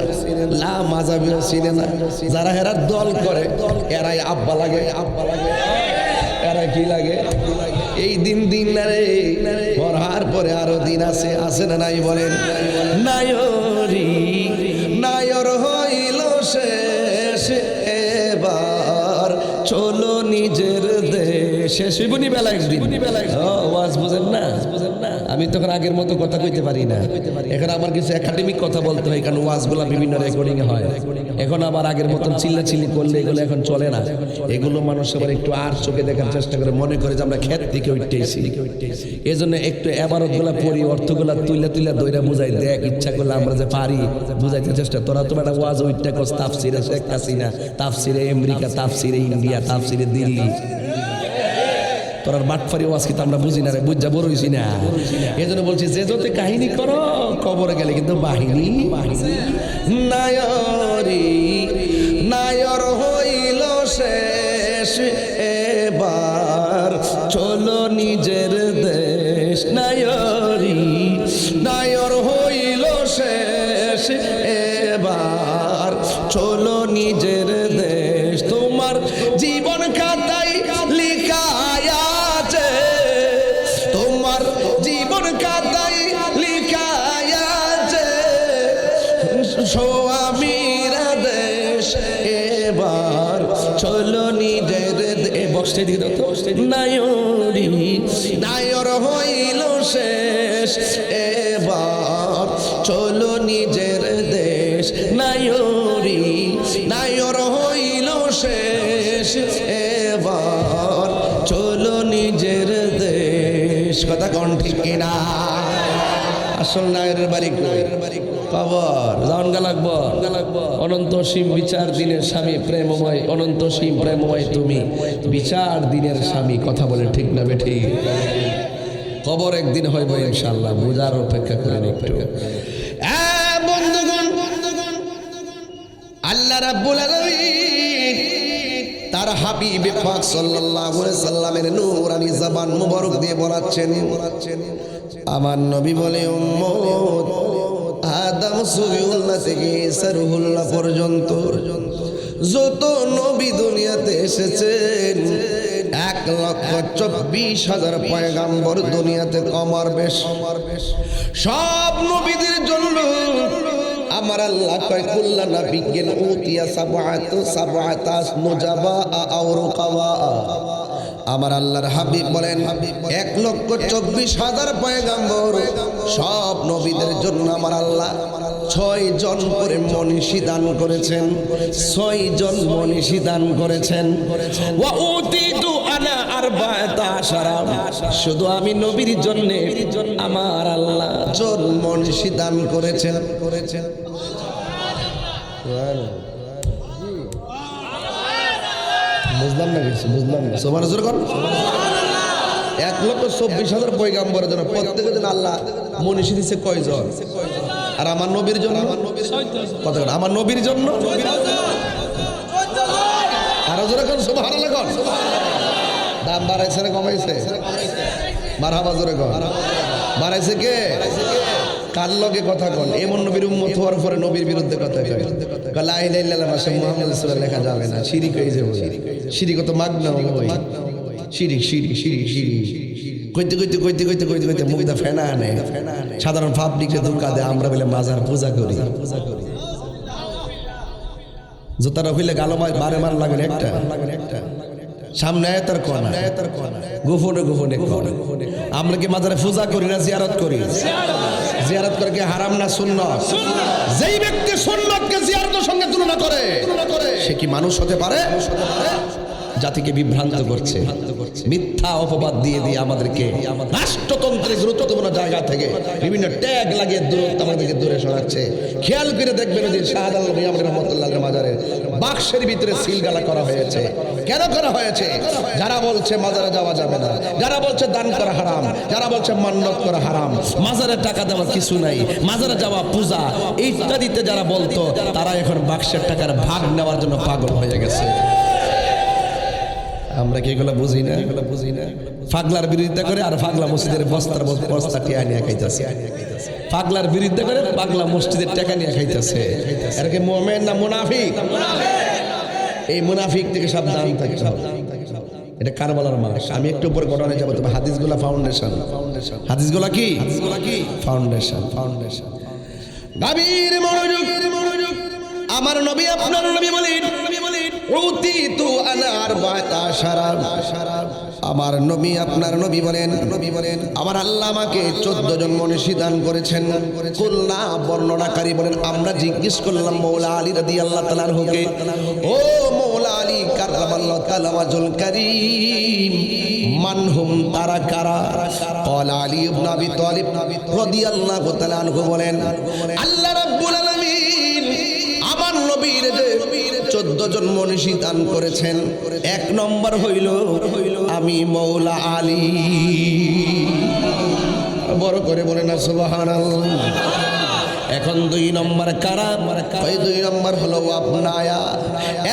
[SPEAKER 1] লা মাযহাবিও চিনে না। যারা এরা দল করে এরাই আব্বা লাগে, আব্বা লাগে। এরা কি লাগে? এই দিন দিন না রে, পড়ার পরে আরো দিন আছে, আছে না নাই বলেন? নায়রি নায়র হইল শেষ, এবার চলো নিজের দেশে। শিবনি বেলা একদিন ওয়াজ বুঝেন না, বুঝেন না। আমি তখন আগের মতো কথা কইতে পারি না, এখন আমার কিছু একাডেমিক কথা বলতে হয়, কারণ ওয়াজগুলো বিভিন্ন রেকর্ডিং এ হয়। এখন আবার আগের মতন চিল্লাচিল্লি করলে এগুলো এখন চলে না। এগুলো মানুষ আবার একটু আর চোখে দেখার চেষ্টা করে, মনে করে যে আমরা ক্ষেত থেকে উঠতেছি। এই জন্য একটু এবারতগুলা পড়ি, অর্থগুলা তুইলা তুইলা দইরা বুঝাই দেখ, ইচ্ছা করলে আমরা যে পারি বুঝাইতে চেষ্টা। তোরা তো একটা ওয়াজ উইটটা কস তাফসিরে শেখ হাসিনা, তাফসিরে আমেরিকা, তাফসিরে ইন্ডিয়া, তাফসিরে দিল্লি। তোর বাটফারি ওয়াজ কিন্তু আমরা বুঝি না রে, বুঝা বড় হইছি না। এই জন্য বলছি যে যত কাহিনী করো কবরে গেলে কিন্তু বাহিনী নায়রি নায়র হইল শেষ, এবার চলো নিজের দেশ। নায়রি নায়র হইল শেষ, এবার চলো নিজের দেশ। তোমার জীবন খাতায় লিখা আছে, তোমার জীবন খাতায় লিখা আছে স্বামীরা দেশ, এবার চলো নিজের বক্সে দিয়ে দাও তো। নায়রি নায়র হইল শেষ, এবার চলো নিজের দেশ। নায়রি নায়র হইল শেষ, এবার চলো নিজের দেশ। কথা কোন ঠিক কিনা? আসল নায়রের বাড়ি কবর, জান লাগবো অনন্ত সীম বিচার দিনের স্বামী প্রেমময়, অনন্ত সীম প্রেমময় তুমি বিচার দিনের স্বামী। কথা বলে ঠিক না বেঠি? কবর একদিন হইব ইনশাআল্লাহ, বুঝার অপেক্ষা করেন একটু। বন্ধুগণ, আল্লাহ রাব্বুল আলামিন তার হাবিবে পাক সাল্লাল্লাহু আলাইহি সাল্লামের নূরানি জবান মুবারক দিয়ে বলাচ্ছেন, আমার নবী বলে উম্মত আদম সফিউল্লাহ থেকে ঈসা রুহুল্লাহ পর্যন্ত যত নবী দুনিয়াতে এসেছেন 1,24,000 পয়গাম্বর দুনিয়াতে কমার বেশ, সব নবীদের জন্য আমার আল্লাহ কয় কুল্লা নাবিয়্যিন উতিয়া সাবআতাস নুজাবা আও রুকাবা। আমার আল্লাহর হাবিব বলেন 1,24,000 পয়গাম্বর সব নবীদের জন্য আমার আল্লাহ 6 জন করে মনীষী দান করেছেন, 6 জন মনীষী দান করেছেন। ওয়া উতিতু আনা আরবাআতা আশারা, শুধু আমি নবীর জন্য আমার আল্লাহ জন মনীষী দান করেছেন। বুঝলাম না কিছু, বুঝলাম না। সবার জোর কর। 1,24,000 পয়গাম্বরের জন্য প্রত্যেকের জন্য আল্লাহ মনীষী দিচ্ছে কয়জন? আর আমার নবীর জন্য কত? আমার নবীর জন্য আরো জোরে কর, সুবহানাল্লাহ কর। দাম বাড়াইছে না কমাইছে? মারহাবা জোরে কর। বাড়াইছে কে? কার লগে কথা কন? এমন নবীর উম্মত হওয়ার পরে নবীর বিরুদ্ধে কথা কয়। লা ইলাহা ইল্লাল্লাহ মাশা মুহাম্মদ রাসূলুল্লাহ লেখা যাবে না, শিরিক হয়ে যাবে। শিরিক তো মাগনা হই, শিরিক শিরিক শিরিক শিরিক কইতে কইতে কইতে কইতে কইতে কইতে মুখটা ফেনা আনে। সাধারণ পাবলিককে ধোঁকা দেয়, আমরা বলে মাজার পূজা করি। জোতারা হইলে গালো বারে বার লাগে একটা, সামনে আয়াতের কোনা, গোপনে গোপনে কোনা। আমরা কি মাজারে পূজা করি না জিয়ারত করি? জিয়ারত করে কি হারাম না সুন্নাত? যেই ব্যক্তি সুন্নাতকে জিয়ারতের সঙ্গে তুলনা করে সে কি মানুষ হতে পারে? জাতিকে বিভ্রান্ত করছে, মিথ্যা অপবাদ দিয়ে দিয়ে আমাদেরকে রাষ্ট্রতন্ত্রের গুরুত্বপূর্ণ জায়গা থেকে বিভিন্ন ট্যাগ লাগিয়ে দূরত্ব আমাদেরকে দূরে সরাচ্ছে। খেয়াল করে দেখবেন যে শাহজালাল মিয়াঁ রহমাতুল্লাহ মাজারের বাক্সের ভিতরে সিলগালা করা হয়েছে। কেন করা হয়েছে? যারা বলছে মাজারে যাওয়া যাবে না, যারা বলছে দান করা হারাম, যারা বলছে মান্নত করা হারাম, মাজারে টাকা দেওয়ার কিছু নাই, মাজারে যাওয়া পূজা ইত্যাদিতে যারা বলতো, তারা এখন বাক্সের টাকার ভাগ নেওয়ার জন্য পাগল হয়ে গেছে। আমরা কি এগুলো বুঝি না? পাগলার বিরুদ্ধে করে আর পাগলা মসজিদের বস্তা টিয়া নিয়ে খাইতেছে। পাগলার বিরুদ্ধে করে পাগলা মসজিদের টাকা নিয়ে খাইতেছে। এর কি মুমিন না মুনাফিক? এই মুনাফিক থেকে সাবধান থাকতে হবে। এটা কারবালার মাস। আমি একটু উপরে ঘটনায় যাবো, তবে হাদিসগুলা ফাউন্ডেশন। হাদিসগুলা কি ফাউন্ডেশন? গভীর মনোযোগ। আমার নবী আপনার নবী বলেন উতিতু আনা আরবাতা শারাব। আমার নবী আপনার নবী বলেন আমার আল্লাহ আমাকে 14 জন মনীষী দান করেছেন। কুলনা বর্ণনাকারী বলেন আমরা জিজ্ঞেস করলাম মৌলা আলী রাদিয়াল্লাহু তাআলা আনহুকে, ও মৌলা আলী কাররামাল্লাহু তাআলা ওয়াজহুল কারীম, মানহুম তারা কারা? ক্বালা আলী ইবনে আবি তালিব রাদিয়াল্লাহু তাআলা আনহু বলেন আল্লাহ রাব্বুল আলামিন আমার নবীর যে 14 জন মনীষী দান করেছেন, 1 নম্বর হইল আমি মৌলা আলী। বড় করে বলেন না সুবহানাল্লাহ। এখন 2 নম্বর কারা? ওই 2 নম্বর হলো আপনায়া।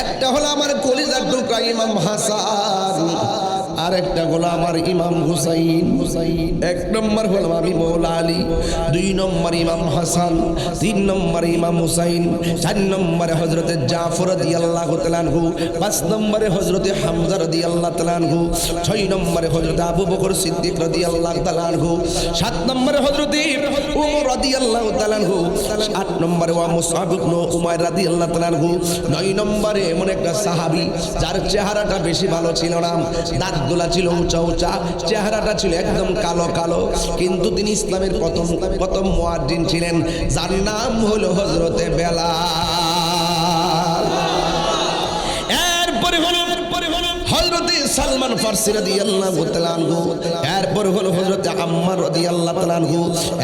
[SPEAKER 1] একটা হলো আমার কলিজার টুকরা ইমাম হাসান, আর একটা হলো আমার ইমাম হুসাইন। 1 নম্বর হলো আমি মৌলা আলী, 2 নম্বর ইমাম হাসান, 3 নম্বর ইমাম হুসাইন, 4 নম্বরে হযরতে জাফর রাদিয়াল্লাহু তাআলা আনহু, 5 নম্বরে হযরতে হামজা রাদিয়াল্লাহু তাআলা আনহু, 6 নম্বরে হযরতে আবু বকর সিদ্দিক রাদিয়াল্লাহু তাআলা আনহু, 7 নম্বরে হযরতে উমর রাদিয়াল্লাহু তাআলা আনহু, 8 নম্বরে ওয়া মুসআব ইবনে উমাইর রাদিয়াল্লাহু তাআলা আনহু, 9 নম্বরে এমন একটা সাহাবী যার চেহারাটা বেশি ভালো ছিল না, দাঁতগুলা ছিল উঁচা উঁচা, চেহারাটা ছিল একদম কালো কালো, কিন্তু তিনি ইসলামের প্রথম মুয়াজ্জিন ছিলেন, যার নাম হলো হযরতে বেলাল। এরপরে হলো হযরতে সালমান ফারসি রাদিয়াল্লাহু তাআলা আনহু, এরপর হলো হযরতে আম্মার রাদিয়াল্লাহু তাআলা আনহু,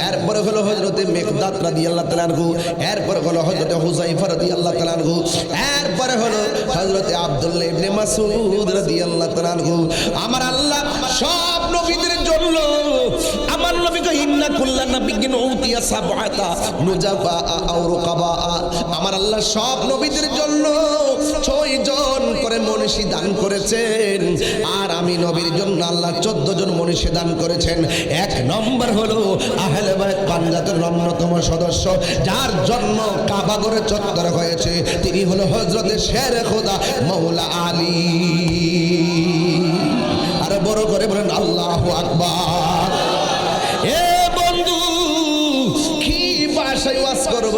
[SPEAKER 1] এরপর হলো হযরতে মিকদাদ রাদিয়াল্লাহু তাআলা আনহু, এরপর হলো হযরতে হুযায়ফা রাদিয়াল্লাহু তাআলা আনহু, এরপর হলো হযরতে আব্দুল্লাহ ইবনে মাসউদ রাদিয়াল্লাহু তাআলা আনহু। আমার আল্লাহ সব নবীদের জন্য আমার নবীকে ইন্না কুল্লা নাবিয়্যিন উতিয়া সাবআতা নুজাবা আও রুকাবা, আমার আল্লাহ সব নবীদের জন্য 6 জন করে মনীষী দান করেছেন, আর আমি নবীর জন্য আল্লাহ 14 জন মনীষী দান করেছেন। 1 নম্বর হলো আহলে বাইত পাঞ্জাতের অন্যতম সদস্য, যার জন্ম কাবা ঘরে চত্বরে হয়েছে, তিনি হলো হযরতে শেরে খোদা মৌলা আলী। আর বড় করে বলেন আল্লাহু আকবার। এ বন্ধু কি ভাষায় ওয়াজ করব?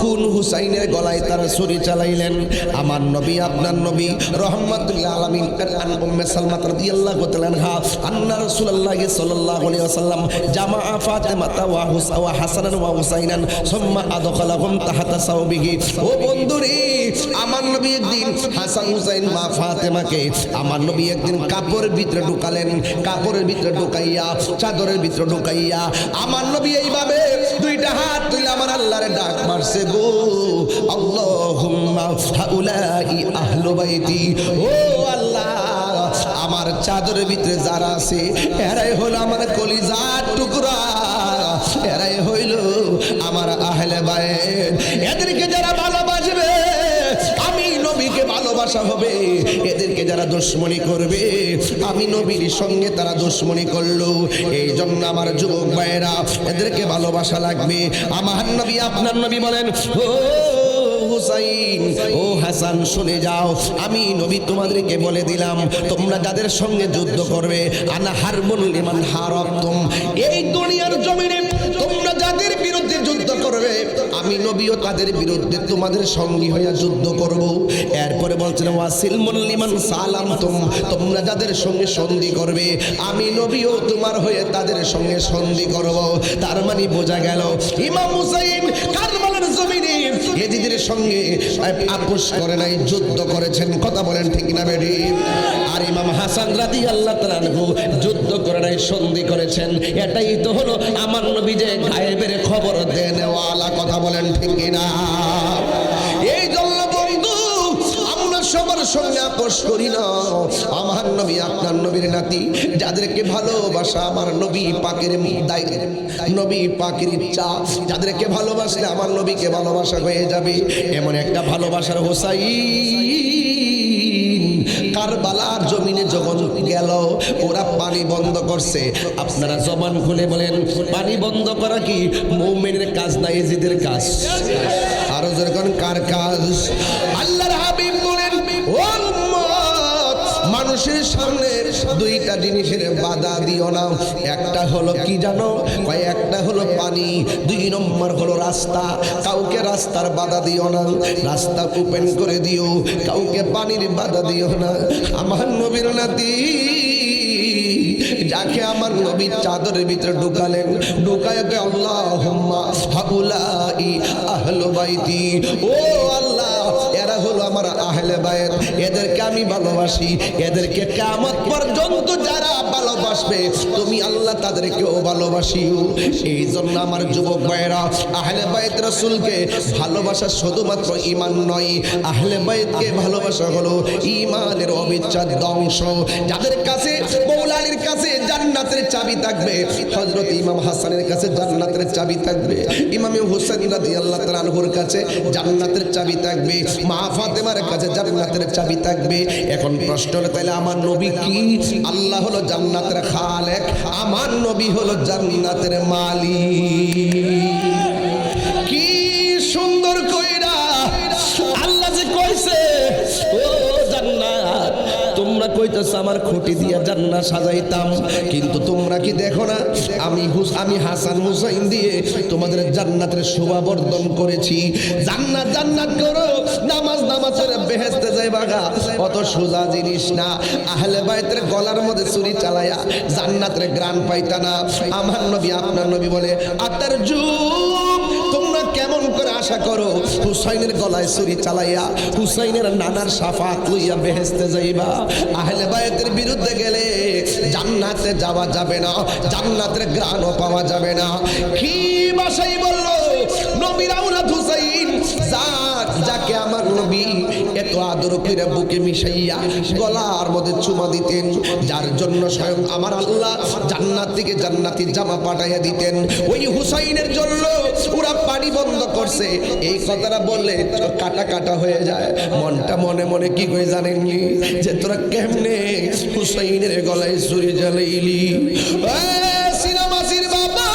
[SPEAKER 1] কোন হুসাইনের গলায় তারা ছুরি চালাইলেন? আমার নবী আপনার নবী রাহমাতুল আলামিন আন উম্মে সালমা রাদিয়াল্লাহু তাআলা আনহা আন্না রাসূলুল্লাহ সাল্লাল্লাহু আলাইহি ওয়াসাল্লাম জামাআ ফাতিমাতা ওয়া হাসানান ওয়া হুসাইনান সুম্মা আদখালাহুম তাহতা সাওবিহি। ও বন্ধুরে, আমার নবী একদিন হাসান হুসাইন মা ফাতেমাকে আমার নবী একদিন কাপড়ের ভিতরে ঢুকালেন, কাপড়ের ভিতরে ঢুকাইয়া চাদরের ভিতরে ঢুকাইয়া আমার নবী এইভাবে 2টা হাত তুলে আমার আল্লাহরে ডাক মারছে, গো আল্লাহুম্মা হাউলাই আহলু বাইতি। ও আল্লাহ, আমার চাদরের ভিতরে যারা আছে এরাই হলো আমার কলিজার টুকরা, এরাই হইল আমার আহলে বাইত। এদেরকে যারা ভালোবাসবে আমি নবীকে ভালোবাসা হবে, এদেরকে যারা দুশমনি করবে আমি নবীর সঙ্গে তারা দুশমনি করলো। এই জন্য আমার যুবক ভাইয়েরা এদেরকে ভালোবাসা লাগবে। আমার নবী আপনার নবী বলেন, ও হুসাইন, ও হাসান, শুনে যাও, আমি নবী তোমাদেরকে বলে দিলাম তোমরা যাদের সঙ্গে যুদ্ধ করবে, আনা হারবুন লিমান হারাবতুম, এই দুনিয়ার জমিনে তোমরা যাদের বিরুদ্ধে যুদ্ধ করবে আমি নবীও তাদের বিরুদ্ধে তোমাদের সঙ্গী হয়ে যুদ্ধ করব। এরপরে বলছেন ওয়াসিলমুন লিমান সালামতুম, তোমরা যাদের সঙ্গে সন্ধি করবে আমি নবীও তোমার হয়ে তাদের সঙ্গে সন্ধি করব। তার মানে বোঝা গেল ইমাম হুসাইন কারবালার জমিনে ইয়েজিদের সঙ্গে আপোষ করে নাই, যুদ্ধ করেছেন। কথা বলেন ঠিক না বেডি? আর ইমাম হাসান রাদিয়াল্লাহু তাআলা আনহু যুদ্ধ করে নাই, সন্ধি করেছেন। এটাই তো হলো আমার নবী যে গায়েবের খবর দেনেওয়ালা। কথা বলেন ঠিক না? এই জন্য বন্ধু আমরা সবার সঙ্গে আপোষ করি না। আমার নবী আপনার নবীর নাতি, যাদেরকে ভালোবাসা আমার নবী পাকের নবী পাকের ইচ্ছা, যাদেরকে ভালোবাসলে আমার নবীকে ভালোবাসা হয়ে যাবে, এমন একটা ভালোবাসার হুসাইন কারবালার জমিনে যখন গেল ওরা পানি বন্ধ করছে। আপনারা জবান খুলে বলেন, পানি বন্ধ করা কি মুমিনের কাজ না ইজিদের কাজ? আরো যেরকম কার কাজ? আল্লাহর হাবিব বলেন, ও উম্মত, মানুষের সামনে 2টা জিনিসের বাধা দিও না। একটা হলো কি জানো? একটা হলো পানি পানি, 2 নম্বর হলো রাস্তা। কাউকে রাস্তার বাধা দিও না, রাস্তা ওপেন করে দিও, কাউকে পানির বাধা দিও না। আমার নবীর নাতি যাকে আমার নবী চাদরের ভিতরে ঢুকালেন, ঢুকায় গে আল্লাহুম্মা হাউলাই আহলু বাইতি, ও আল্লাহ এরা হলো আমার আহলে বাইত, এদেরকে আমি ভালোবাসি, এদেরকে কিয়ামত পর্যন্ত যারা ভালোবাসবে তুমি আল্লাহ তাদেরকেও ভালোবাসিও। এই জন্য আমার যুবক ভাইরা, আহলে বাইত রাসূলকে ভালোবাসা শুধুমাত্র ঈমান নয়, আহলে বাইতকে ভালোবাসা হলো ঈমানের অবিচ্ছেদ্য অংশ। যাদের কাছে মওলা আলীর কাছে জান্নাতের চাবি থাকবে, হযরত ইমাম হাসানের কাছে জান্নাতের চাবি থাকবে, ইমাম হুসাইন রাদিয়াল্লাহু তাআলা আনহুর কাছে জান্নাতের চাবি থাকবে, মা ফাতেমার কাছে জান্নাতের চাবি থাকবে। এখন প্রশ্ন হলো তাহলে আমার নবী কি? আল্লাহ হলো জান্নাতের খালেক, আমার নবী হলো জান্নাতের মালিক। কি সুন্দর কইরা আল্লাহ যে কইছে, ও জান্নাত তোমরা কইতেছ আমার খুঁটি দিয়া জান্নাত সাজাইতাম, কিন্তু তোমরা কি দেখো না আমি হাসান হুসাইন দিয়ে তোমাদের জান্নাতের শোভা বর্ধন করেছি। জান্নাত জান্নাত করো, নামাজ নামাজ করে বেহেশতে যাইবা গা, অত সোজা জিনিস না। আহলে বাইতের গলার মধ্যে ছুরি চালায়া জান্নাতের গ্রান পাইতা না। আমার নবী আপনার নবী বলে আতার যুগ, তোমরা কেমন করে আশা করো হুসাইনের গলায় ছুরি চালাইয়া হুসাইনের নানার শাফাত লইয়া বেহেশতে যাইবা? আহলে বাইতের বিরুদ্ধে গেলে জান্নাতে যাওয়া যাবে না, জান্নাতের গ্রাণও পাওয়া যাবে না। কি ভাষাই বললো নবীর আওলাদ হুসাইন, যাকে আমার নবী এত আদর করে বুকে মিশাইয়া গলার মধ্যে চুমা দিতেন, যার জন্য স্বয়ং আমার আল্লাহ জান্নাত থেকে জান্নাতি জামা পাঠাইয়া দিতেন, ওই হুসাইনের জন্য ওরা পানি বন্ধ করছে। এই কথাটা বললে কাটা কাটা হয়ে যায়। মনটা মনে মনে কি কই জানেননি, যে তোরা কেমনে হুসাইনের গলায় ছুরি জ্বালাইলি? সিনেমাসির বাবা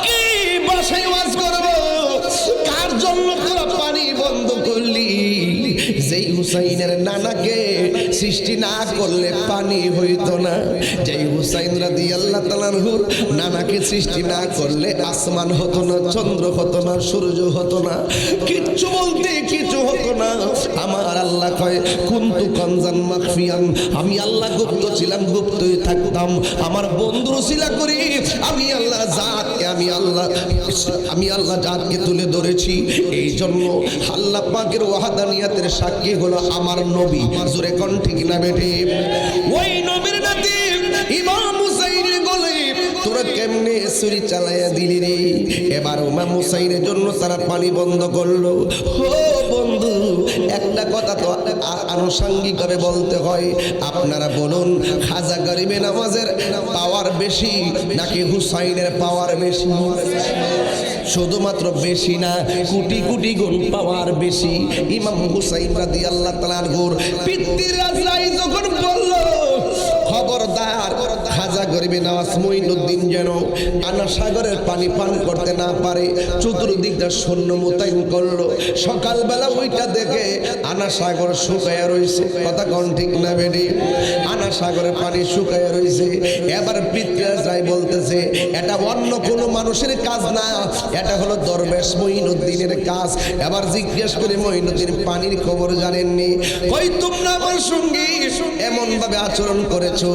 [SPEAKER 1] কি বাসায় ওয়াজ করবো, কার জন্য তোরা পানি বন্ধ করলি? যেই হুসাইনের নানাকে সৃষ্টি না করলে পানি হইতো না, যেই হুসাইন রাদিয়াল্লাহু তাআলা আনহুর নানাকে সৃষ্টি না করলে আসমান হতো না, চন্দ্র হতো না, সূর্য হতো না, কিচ্ছু বলতে কিছু হতো না। আমার আল্লাহ কয় কুনতু কানজান মাখফিয়ান, আমি আল্লাহ গুপ্ত ছিলাম, গুপ্তই থাকতাম। আমার বন্ধুর উসিলা করি আমি আল্লাহ জাতকে আমি আল্লাহ জাতকে তুলে ধরেছি। এই জন্য আল্লাহ পাকের ওয়াহদানিয়াতের সাক্ষী হলো আমার নবী। জোরে কোন ঠিক না বেঠে? ওই নবীর নাতি ইমাম হুসাইনের গলায় তোরা কেমনে ছুরি চালাইয়া দিলি রে? এবার ইমাম হুসাইনের জন্য তারা পানি বন্ধ করলো। ও বন্ধু, একটা কথা তো আনুষঙ্গিকভাবে বলতে হয়। আপনারা বলুন, খাজা গরিবে নামাজের পাওয়ার বেশি নাকি হুসাইনের পাওয়ার বেশি? শুধুমাত্র বেশি না, কোটি কোটি গুণ পাওয়ার বেশি। ইমাম হুসাইন রাদিয়াল্লাহু তাআলা আনহুর পিতৃ রাজরাই যখন বলল খবরদার খাজা গরিবে নওয়াজ মুঈনুদ্দিন যেন আনা সাগরের পানি পান করতে না পারে, চতুর্দিকটা সৈন্য মোতায়েন করলো। সকালবেলা ওইটা দেখে আনা সাগর শুকায়া রয়েছে। কথা কোন ঠিক না বেডি? আনা সাগরের পানি শুকায়া রয়েছে। এবার পিতৃরাজরাই বলতেছে এটা অন্য কোনো মানুষের কাজ না, এটা হলো দরবেশ মুঈনুদ্দিনের কাজ। এবার জিজ্ঞেস করে মুঈনুদ্দিন পানির খবর জানেননি? কই তোমরা আমার সঙ্গে এমন ভাবে আচরণ করেছো,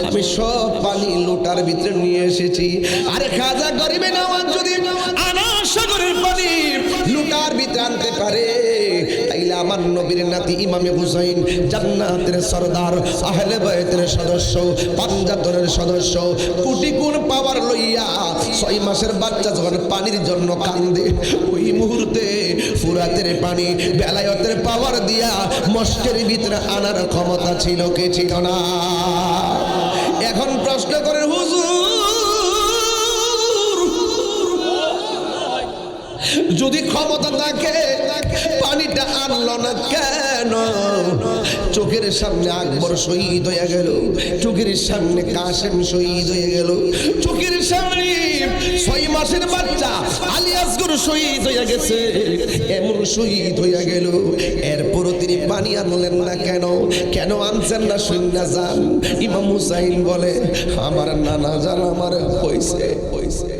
[SPEAKER 1] আমি সব পানি লোটার ভিতরে নিয়ে এসেছি। আরে খাজা গরিবে নামাজ যদি আনা সাগরের পানি লোটার ভিতরে আনতে পারে, তাইলে আমার নবীর নাতি ইমামে হুসাইন জান্নাতের সরদার, আহলে বাইতের সদস্য, পাঞ্জাতনের সদস্য, কোটি গুণ পাওয়ার লইয়া 6 মাসের বাচ্চা যখন পানির জন্য কান্দে, ওই মুহূর্তে ফুরাতের পানি বেলায়েতের পাওয়ার দিয়া মস্কের ভিতরে আনার ক্ষমতা ছিল কি ছিল না? এখন প্রশ্ন করেন হুজুর, যদি ক্ষমতা থাকে পানিটা আনলো না কেন? কেন চোখের সামনে আকবর শহীদ হয়ে গেল, চোখের সামনে কাসেম শহীদ হয়ে গেল, চোখের সামনে 6 মাসের বাচ্চা আলী আসগর শহীদ হয়ে গেছে, এমন শহীদ হয়ে গেল। এরপরও তিনি পানি আনলেন না কেন? কেন আনছেন না শুননা যান। ইমাম হুসাইন বলে আমার নানা জান আমার কইছে কইছে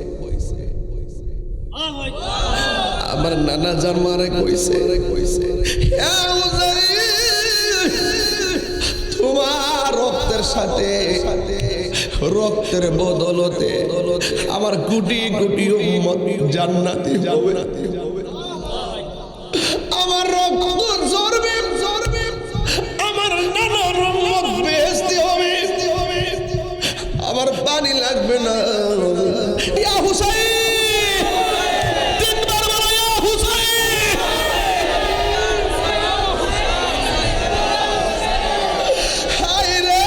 [SPEAKER 1] আমার নানা জান মারে কইছে কইছে তোমার রক্তের সাথে রক্তের বদলতে আমার কোটি কোটি উম্মত জান্নাতে যাবে, আমার রক্ত ঝরবে ঝরবে, আমার নানার উম্মত বেহেশতি হবে, আমার পানি লাগবে না। ইয়া হুসাইন, তিনবার বলো ইয়া হুসাইন। হায় রে,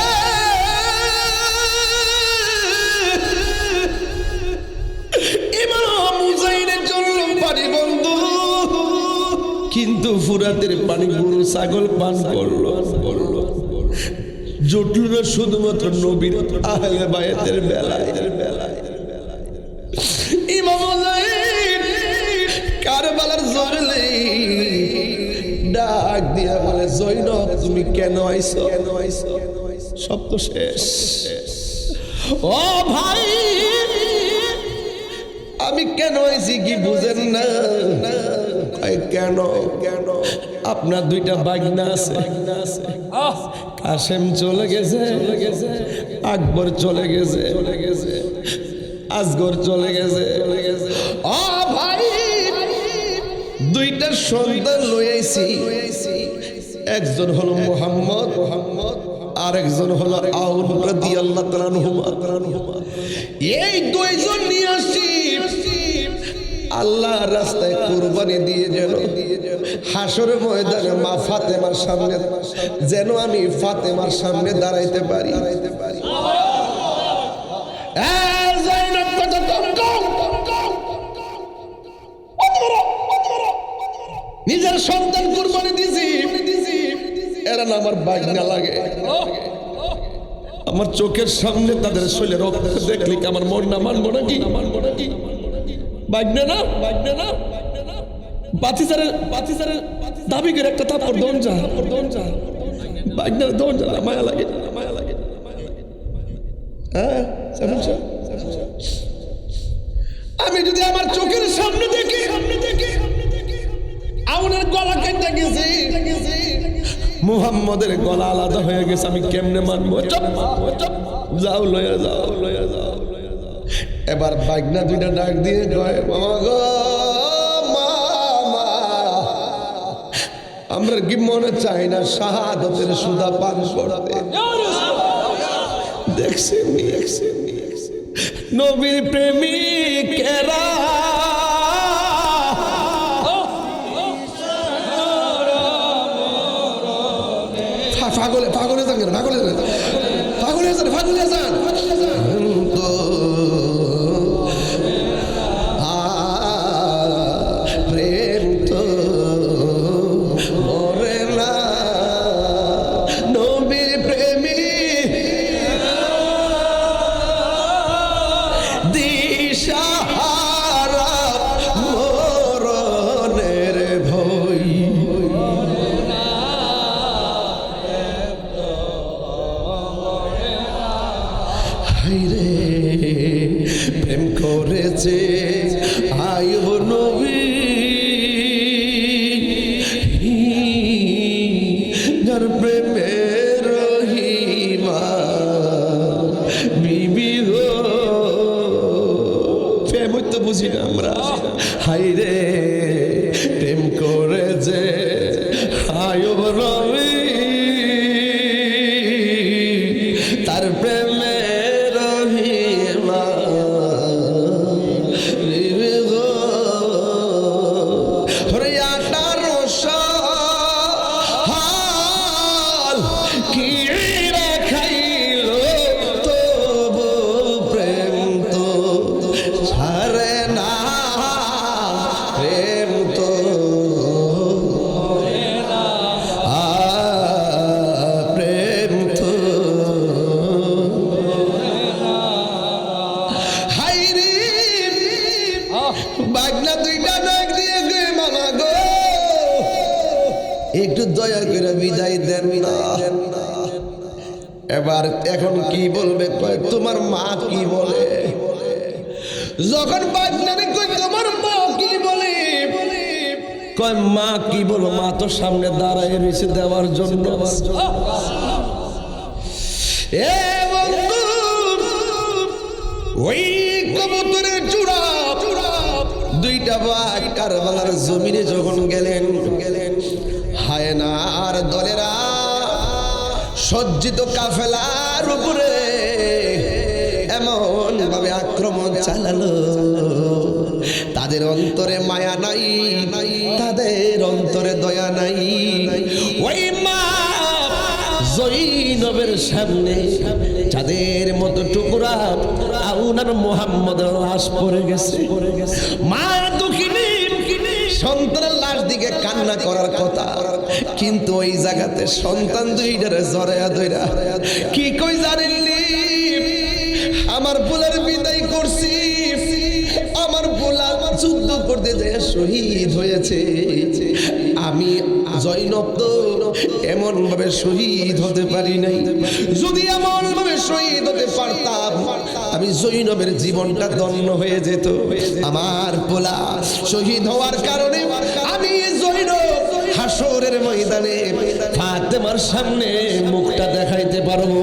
[SPEAKER 1] ইমাম হুসাইনের জন্য পানি বন্ধ, কিন্তু ফুরাতের পানি গরু ছাগল পান করলো। জুটল না শুধুমাত্র নবীর আহলে বায়াতের বেলায়। ইমাম হুসাইন কারবালার জরলে ডাক দিয়া বলে জৈনব তুমি কেন আইছো? সব তো শেষ। ও ভাই আমি কেন আইছি কি বুঝেন না? কেন কেন আপনার 2টা বাগনা আছে, কাসেম চলে গেছে, আকবর চলে গেছে, আসগর চলে গেছে। ও ভাই 2টা সন্তান লই আইছি, একজন হলো মুহাম্মদ, আর একজন হলো আউন রাদিয়াল্লাহু তাআলা আনহুমা। এই 2 জন নিয়ে আসছি আল্লাহ রাস্তায় কুরবানি দিয়ে যেন হাসরের ময়দানে মা ফাতেমার সামনে যেন আমি ফাতেমার সামনে দাঁড়াইতে পারি। নিজের সন্তান কুরবানি দিয়েছি, এরা না আমার বাগনা লাগে। আমার চোখের সামনে তাদের শৈলে রক্ত দেখলে কি আমার মন না মানবো নাকি? বাগনা না বাগনা না বাতিসারে দাবি করে একটা থাপ্পড় দন যা বাগনা দন যা মায়া লাগে, মায়া লাগে। হ্যাঁ আমি যদি আমার চোখের সামনে দেখি আউনের গলা কেটে গেছে, মুহাম্মদের গলা আলাদা হয়ে গেছে, আমি কেমনে মানবো? যাও লয়া যাও লয়া যাও। এবার বাগনা 2টা ডাক দিয়ে কয় মামা গো মামা, আমরা কি মনে চাই না শাহাদাতের সুধা পান করতে? দেখছেন নবীর প্রেমিকেরা পাগলে যান প্রেম তো মরে না, নবীর প্রেমী দিশাহারা মরণের ভয়। হায়রে প্রেম করেছে আয়ুব নবী, যার প্রেমের রহিমা বিবি গো, প্রেম তো বুঝি না আমরা। হায়রে প্রেম করেছে আয়ুব নবী, তার প্রেমে রহিমা বিবি গো। হরে 18 সাল কি রাখাইল তবু প্রেম তো ছাড়ে না, প্রেম তো বাগনা দুইটা ডাক দিয়ে গে মামা গো একটু দয়া করে বিদায় দেন না। এবার এখন কি বলবে? কয় তোমার মা কি বলে? যখন বাগনারে কই তোমার মা কি বলে, কয় মা কি বলো, মা তো সামনে দাঁড়ায় রয়েছে দেওয়ার জন্য। এ বন্ধু, ওই কবুতরের চূড়া দুইটা বাঘ কারবালার জমিনে যখন গেলেন, হায়নার দলেরা সজ্জিত কাফেলার উপরে এমন ভাবে আক্রমণ চালালো, তাদের অন্তরে মায়া নাই, তাদের অন্তরে দয়া নাই। ওই মা জৈনবের সামনে যাদের মতো টুকরা আউনার মুহাম্মদের লাশ পড়ে গেছে। মা দুঃখিনী, সন্তানের লাশ দিকে কান্না করার কথা, কিন্তু ওই জায়গাতে সন্তান দুইটারে জড়ায়া ধইরা কি কই জানেননি? আমার পোলার বিদায় করছি, আমার পোলা যুদ্ধ করতে যায় শহীদ হয়েছে, আমি জৈনব তো এমন ভাবে শহীদ হতে পারি নাই। যদি এমন ভাবে শহীদ হতে পারতাম, আমি জৈনবের জীবনটা ধন্য হয়ে যেত। আমার পোলা শহীদ হওয়ার কারণে আমি জৈনব হাসরের ময়দানে ফাতেমার সামনে মুখটা দেখাইতে পারবো।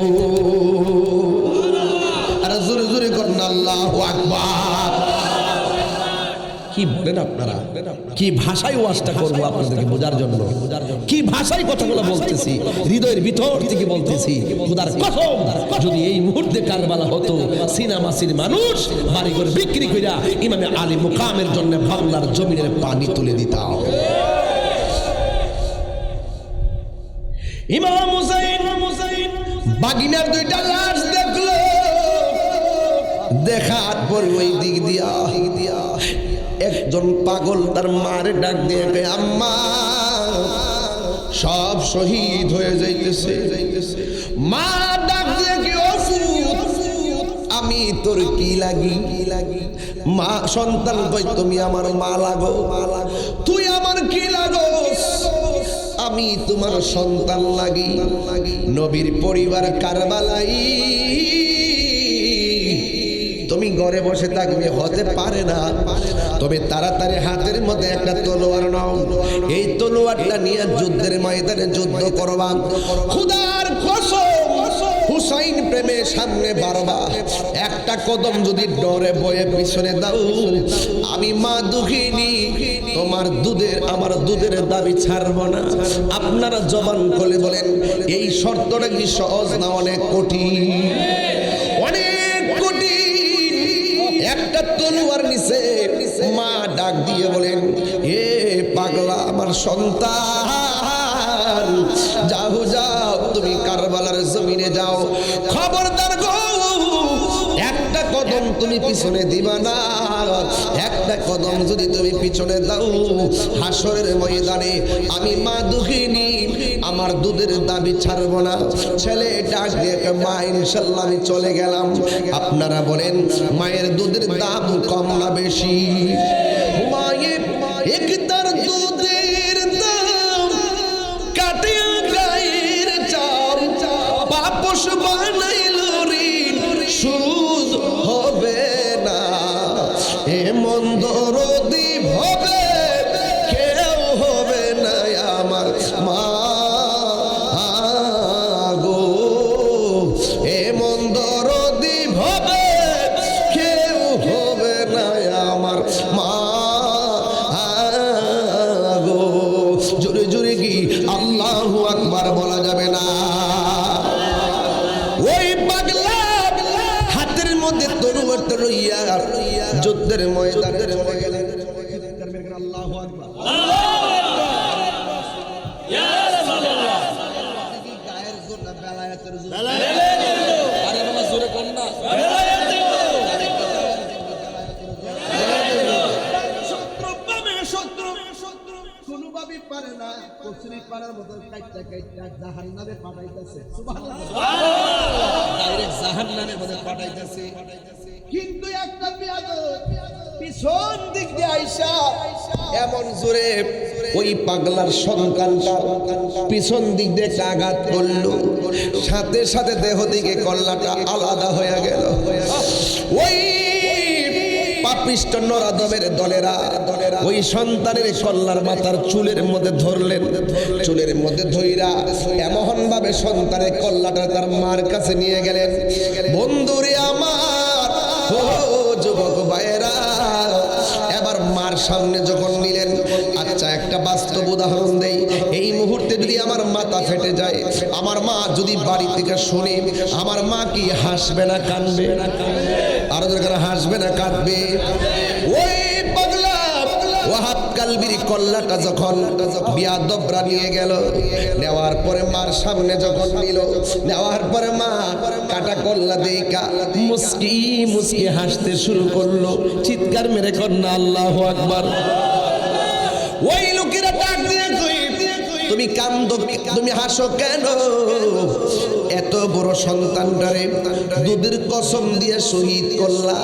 [SPEAKER 1] আর জোরে জোরে করেন আল্লাহু আকবার। কি বলেন আপনারা? কি ভাষায় ওয়াজটা করবো আপনাদেরকে বোঝার জন্য, কি ভাষায় কথাগুলো বলতেছি, হৃদয়ের ভিতর থেকে বলতেছি। খোদার কসম, যদি এই মুহূর্তে কারবালা হতো, সিনামাসির মানুষ বাড়িঘর বিক্রি কইরা ইমামে আলী মুকামের জন্য বাংলার জমিনের পানি তুলে দিতাম। ইমাম হুসাইন বাগিনার দুইটা লাশ দেখলো, দেখার পর ওই দিক দিয়া একজন পাগল তার মারে ডাক দিয়ে কয়, আম্মা সব শহীদ হয়ে যাইতেছে। মা ডাক দিয়ে কি, ও ফুত, আমি তোর কি লাগি? মা সন্তান কই, তুমি আমার মা লাগো। তুই আমার কি লাগোস? আমি তোমার সন্তান লাগি। নবীর পরিবার কারবালাই, তুমি ঘরে বসে থাকবে হতে পারে না, তবে তাড়াতাড়ি হাতের মধ্যে একটা তলোয়ার নাও, এই তলোয়ারটা নিয়ে যুদ্ধের ময়দানে যুদ্ধ করবা। খোদার কসম, হুসাইন প্রেমে সামনে বাড়বা, একটা কদম যদি ডরে বয়ে পিছনে দাও, আমি মা দুঃখিনী তোমার আমার দুধের দাবি ছাড়বো না। আপনারা জবান খুলে বলেন, এই শর্তটা কি সহজ না অনেক কঠিন? অনেক কঠিন। একটা তলোয়ার নিচে মা ডাক দিয়ে বলেন, এ পাগলা আমার সন্তান, যাও যাও, তুমি কারবালার জমিনে যাও, খবরদার গো, একটা কদম তুমি পিছনে দিবা না। একটা কদম যদি তুমি পিছনে দাও, হাসরের ময়দানে আমি মা দুঃখিনী আমার দুধের দাবি ছাড়বো না। ছেলে ডাক দিয়ে, মা ইনশাল্লাহ আমি চলে গেলাম। আপনারা বলেন, মায়ের দুধের দাম কম না বেশি? মায়ের একটার দুধের দাম কাটিয়া গায়ের চাম, বাপস বানাইল ঋণ সুদ হবে না। এমন দরদি হবে কেউ হবে না আমার মা গো, এমন দরদি হবে কেউ হবে না আমার মা গো। জোরে জোরে কি আল্লাহু আকবার বলা যাবে না? ওই পাগলা হাতের মধ্যে তরুয়ারটা লইয়া যুদ্ধের ময়দানে চলে গেলেন। আল্লাহু আকবার। ইয়া রাসূলুল্লাহ। কি গায়ের জোর না বেলায়েতের জোর? আরে বাবা জোরে কোন না? শত্রু পাবে, শত্রু কোনোভাবেই পারে না, কচুরি পাড়ার মতো কাইটা কাইটা জাহান্নামে পাঠাইতেছে। সুবহানাল্লাহ। ডাইরেক্ট জাহান্নামের মধ্যে পাঠাইতেছে। কিন্তু একটা বেয়াদব পিছন দিক দিয়ে আইসা এমন জোরে ওই পাগলার সন্তানটা পিছন দিক দিয়ে আঘাত করলো, সাথে সাথে দেহ দিকে কল্লাটা আলাদা হয়ে গেল। ওই পাপিষ্ট নরাদমের দলেরা ওই সন্তানের কল্লার মাথার চুলের মধ্যে ধরলেন, চুলের মধ্যে ধইরা এমন ভাবে সন্তানের কল্লাটা তার মার কাছে নিয়ে গেলেন। বন্ধুরে আমার, ও যুবক ভাইয়েরা, এবার মার সামনে যখন নিলেন, আচ্ছা একটা বাস্তব উদাহরণ দেই, এই মুহূর্তে যদি আমার মাথা ফেটে যায়, আমার মা যদি বাড়ি থেকে শুনে, আমার মা কি হাসবে না কাঁদবে? আরো দরকার হাসবে না কাঁদবে? ওই পাগলা ওয়াহাব কালবির কল্লাটা যখন বিয়াদবরা নিয়ে গেল, নেওয়ার পরে মার সামনে যখন নিল, নেওয়ার পরে মা কাটা কল্লা দেইকা মুস্কি মুস্কি হাসতে শুরু করলো, চিৎকার মেরে কন্যা আল্লাহু আকবার। ওই লোকেরা ডাক দিয়ে তুমি কান্দো, তুমি হাসো কেন? এত বড় সন্তানটারে দুধের কসম দিয়ে শহীদ করলা,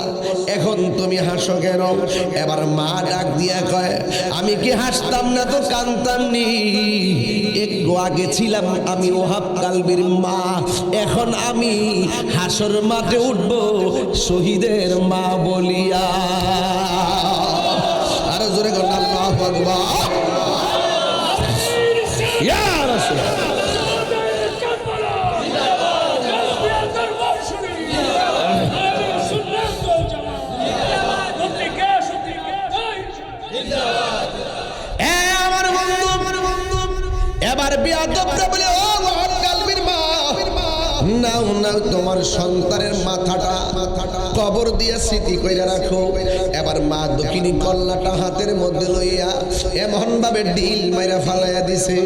[SPEAKER 1] এখন তুমি হাসো কেন? এবার মা ডাক দিয়া কয়, আমি কি হাসতাম না তো কান্দতাম নি? একটু আগে ছিলাম আমি ওয়াহাব কালবির মা, এখন আমি হাসর মাঠে উঠবো শহীদের মা বলিয়া। আরো জোরে কন্যা আল্লাহু আকবার। ইয়া রাসূলুল্লাহ, আমার বন্ধু এবার বিয়াদবরা বলে, ও ওয়াহাব কালবির মা, নাও নাও তোমার সন্তানের মাথাটা কবর দিয়ে স্মৃতি কইরা রাখো। এবার মা দক্ষিণী কল্লাটা হাতের মধ্যে লইয়া এমন ভাবে ঢিল মাইরা ফালাইয়া দিছে।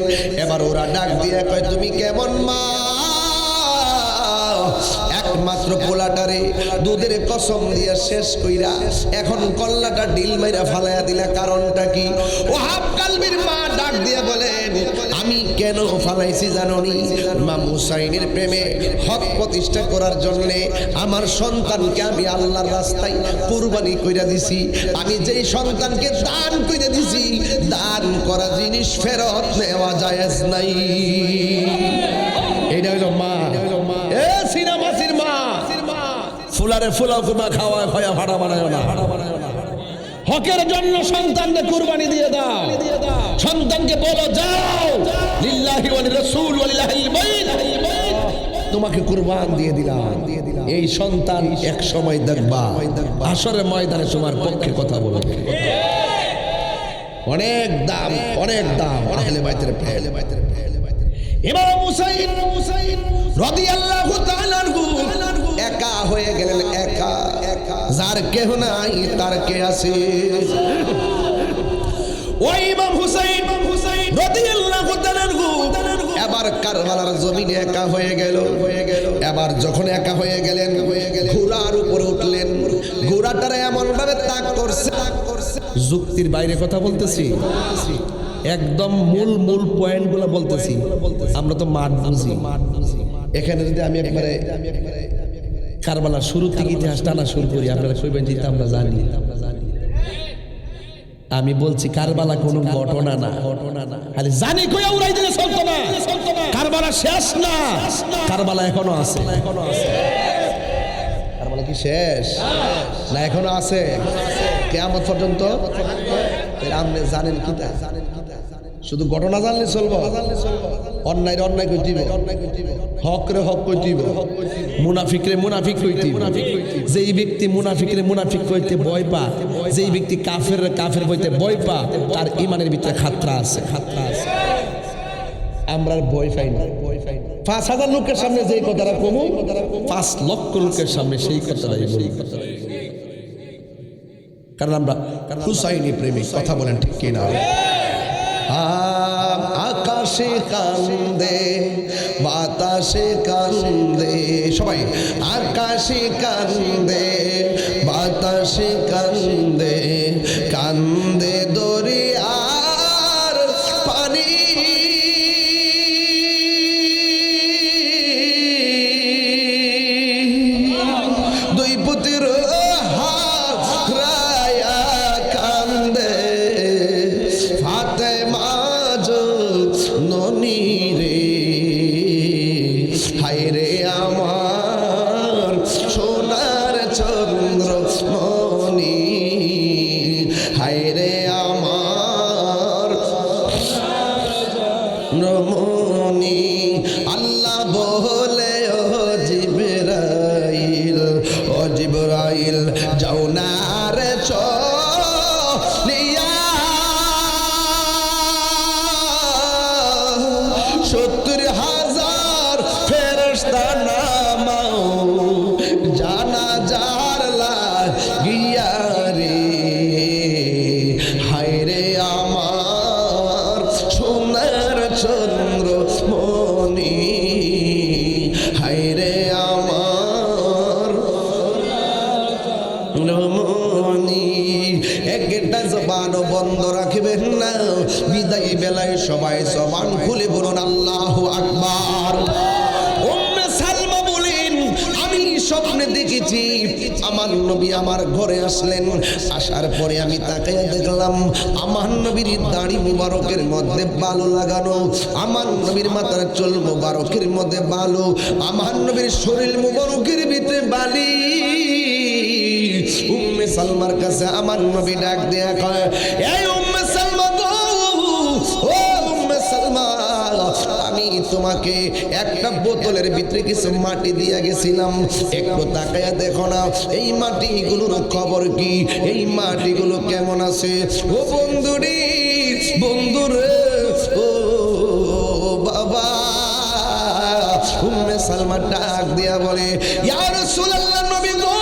[SPEAKER 1] এবার ওরা ডাক দিয়া কয়, তুমি কেমন মা? একমাত্র পোলাটারে দুধের কসম দিয়া শেষ কইরা এখন কল্লাটা ঢিল মাইরা ফালাইয়া দিলা, কারণটা কি? ওয়াহাব কালবির মা ডাক দিয়া বলেন, আমি কেন ফালাইছি জানোনি? ইমাম হুসাইনের প্রেমে হক প্রতিষ্ঠা করার জন্য আমার সন্তানকে আমি আল্লাহর রাস্তায় কুরবানি কইরা দিছি। আমি যেই সন্তানকে দান কইরা দিছি, দান করা জিনিস ফেরত নেওয়া জায়েজ নাই। এইটা হইল মা, এ সিনামাসির মা। ফুলারে ফুলাও কুমা খাওয়া খয়া ভাড়া বানায় না, হকের জন্য সন্তানকে কুরবানি দিয়ে দাও। সন্তানকে বলো, যাও লিল্লাহি ওয়া লিরাসূল ওয়া লিল্লাহিল বাইত, তোমাকে কুরবান দিয়ে দিলাম। এই সন্তান এক সময় দেখবা আসরের ময়দানে তোমার পক্ষে কথা বলবে। অনেক দাম, অনেক দাম আহলে বাইতের প্রেম। ইমাম হুসাইন রাদিয়াল্লাহু তাআলা একা হয়ে গেলেন, একা। যার কেহ নাই তার কে আছে? ওই ইমাম হুসাইন রাদিয়াল্লাহু তাআলা এবার কারবালার জমিনে একা হয়ে গেল। এবার যখন একা হয়ে গেলেন, ঘোড়ার উপরে উঠলেন। ঘোড়াটারে এমন ভাবে তাক করছে, যুক্তির বাইরে কথা বলতেছি, একদম মূল পয়েন্টগুলো বলতেছি। আমরা তো মাঠ বুঝি। এখানে যদি আমি একবারে কারবালার শুরু থেকে ইতিহাস টানা শুরু করি, আপনারা কইবেন যে আমরা জানি। আমি বলছি কারবালা কোনো ঘটনা না, খালি জানি কইয়া উড়াই দিলে চলতো না। কারবালা শেষ না, কারবালা এখনো আছে। কারবালা কি শেষ না? এখনো আছে কিয়ামত পর্যন্ত। আপনি জানেন কি? শুধু ঘটনা জানলে চলবো? অন্যায় অন্যায় কই দিব, হক রে হক কই দিব, মুনাফিক রে মুনাফিক কই দিব। যেই ব্যক্তি মুনাফিক রে মুনাফিক কইতে ভয় পা, যেই ব্যক্তি কাফের রে কাফের কইতে ভয় পা, তার ঈমানের ভিতরে খাতরা আছে, খাতরা আছে। আমরা ভয় পাই না। ৫,০০০ লোকের সামনে যেই কথাটা কমু, ৫ লক্ষ লোকের সামনে সেই কথাটাই বলি। কারণ আমরা হুসাইনি প্রেমিক। কথা বলেন ঠিক কিনা? আকাশে কান্দে বাতাসে কান্দে, সবাই আকাশে কান্দে বাতাসে কান্দে, কান্দে দরিয়ার পানি। দুই পুত্র হারায়া মনি হায়রে আমার রমণী আল্লাহ বলে ও জিবরাইল যাও না রে চলিয়া 70,000 ফেরেশতা নামাও জানাজার লাগিয়া রে হায়রে আমার সোনার চন্দ্র মনি হায়রে আমার রমণী একটা জবান বন্ধ রাখবেন না বিদায়ী বেলায় সবাই জবান খুলে বলুন আল্লাহু আকবার উম্মে সালমা বলেন আমি স্বপ্নে দেখেছি আমার নবী আমার ঘরে আসলেন আসার পরে আমি তাকায়া দেখলাম আমার নবীর দাড়ি মুবারকের মধ্যে বালু লাগানো আমার নবীর মাথার চুল মুবারকের মধ্যে বালু আমার নবীর শরীর মুবারকের ভিতরে বালি উম্মে সালমার কাছে আমার নবী ডাক দেয়া কয় এই উম্মে সালমা গো ও উম্মে সালমা আমি তোমাকে একটা বোতলের ভিতরে কিছু মাটি দিয়া গেছিলাম একটু তাকায়া দেখো না এই মাটিগুলোর খবর কি এই মাটিগুলো কেমন আছে ও বন্ধুরে ও বাবা উম্মে সালমা ডাক দিয়া বলে ইয়া রাসূলুল্লাহ নবী গো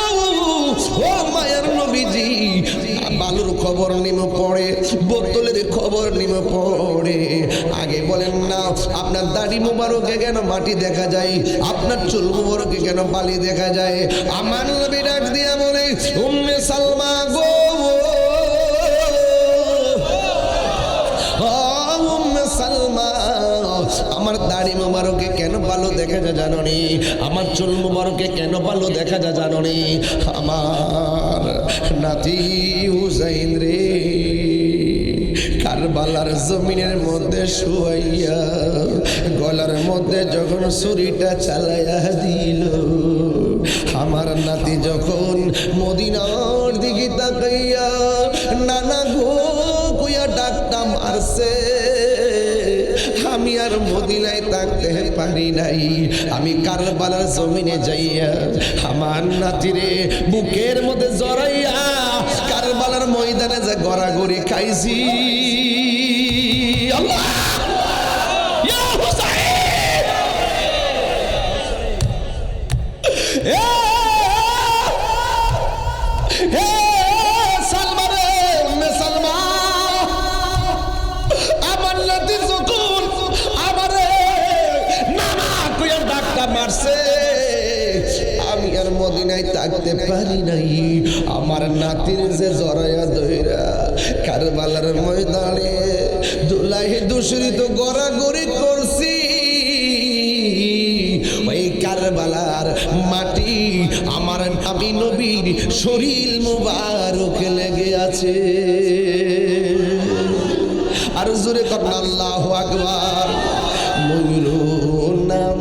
[SPEAKER 1] ও মায়ের নবীজি বালুর খবর নিমে পড়ে বোতলের খবর নিমে পড়ে আগে বলেন না আপনার দাড়ি মুবারকে কেন মাটি দেখা যায় আপনার চুল মুবারকে কেন বালি দেখা যায় আমার নবী ডাক দিয়া বলে উম্মে সালমা গো উম্মে সালমা আমার দাড়ি মুবারকে কেন ভালো দেখা যায় জানো নি আমার চুল মুবারকে কেন ভালো দেখা যায় জানো নি আমার নাতি হুসাইন রে কারবালার জমিনের মধ্যে শুয়াইয়া গলার মধ্যে যখন ছুরিটা চালাইয়া দিল আমার নাতি যখন মদিনার দিকে তাকাইয়া নানা গো কইয়া ডাকটা মারছে আমি আর মদিনায় থাকতে পারি নাই আমি কারবালার জমিনে যাইয়া আমার নাতিরে বুকের মধ্যে জড়াইয়া কারবালার ময়দানে যে গড়াগড়ি খাইছি আল্লাহ ইয়া হুসাইন সালমা রে সালমা আমার নাতি যখন আমারে নানা কইয়া ডাকটা মারছে আমি আর মদিনায় থাকতে পারি নাই আমার নাতির যে জড়াইয়া ধইরা কারবালার ময়দানে দুলাই দূষিত গড়াগড়ি করছি ওই কারবালার মাটি আমার নবী নবীর শরীর মুবারক লেগে আছে আর জোরে করেন আল্লাহু আকবার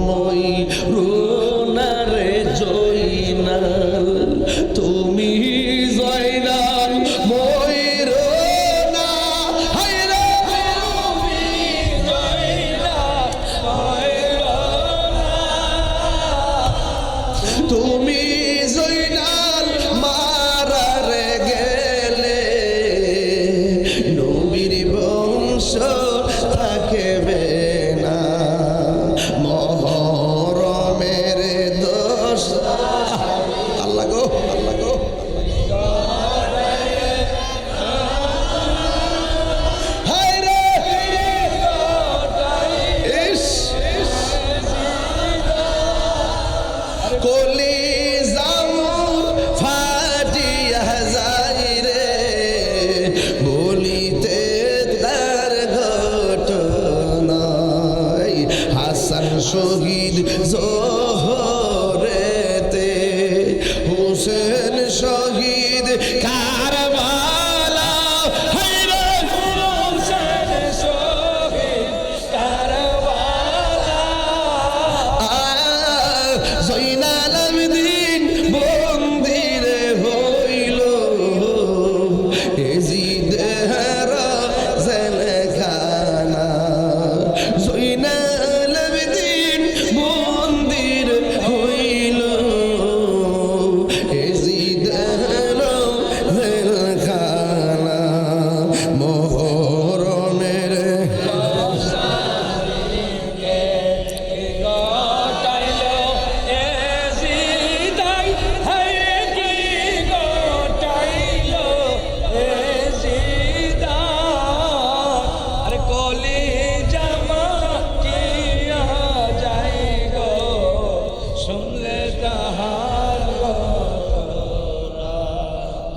[SPEAKER 1] ময়ূরনা রে জয়নাল তুমি জয়নাল ময়ূরনা হায়রে তুমি জয়নাল মারারে গেলে নবীর বংশ থাকবে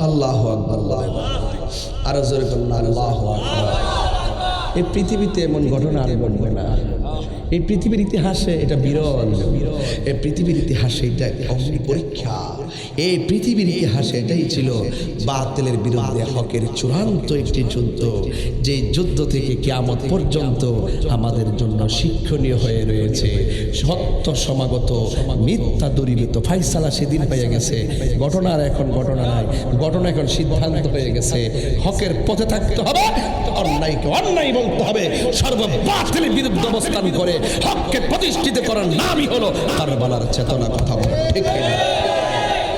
[SPEAKER 1] আল্লাহু আকবার, আরো জোরে বলুন আল্লাহু আকবার। এই পৃথিবীতে এমন ঘটনা আর ঘটবে না। এই পৃথিবীর ইতিহাসে এটা বিরল, এই পৃথিবীর ইতিহাসে এটা অগ্নি পরীক্ষা। এই পৃথিবীর ইতিহাসে এটাই ছিল বাতিলের বিরুদ্ধে হকের চূড়ান্ত একটি যুদ্ধ, যে যুদ্ধ থেকে কিয়ামত পর্যন্ত আমাদের জন্য শিক্ষণীয় হয়ে রয়েছে। সত্য সমাগত, মিথ্যা দূরীভূত, ফাইসালা সেদিন হয়ে গেছে। ঘটনার এখন ঘটনা নাই, ঘটনা এখন সিদ্ধান্ত হয়ে গেছে। হকের পথে থাকতে হবে, অন্যায়কে অন্যায় বলতে হবে, সর্ববাতিলের বিরুদ্ধে অবস্থান করে হককে প্রতিষ্ঠিত করার নামই হলো কারবালার চেতনা। কথা বলে ঠিক কিনা?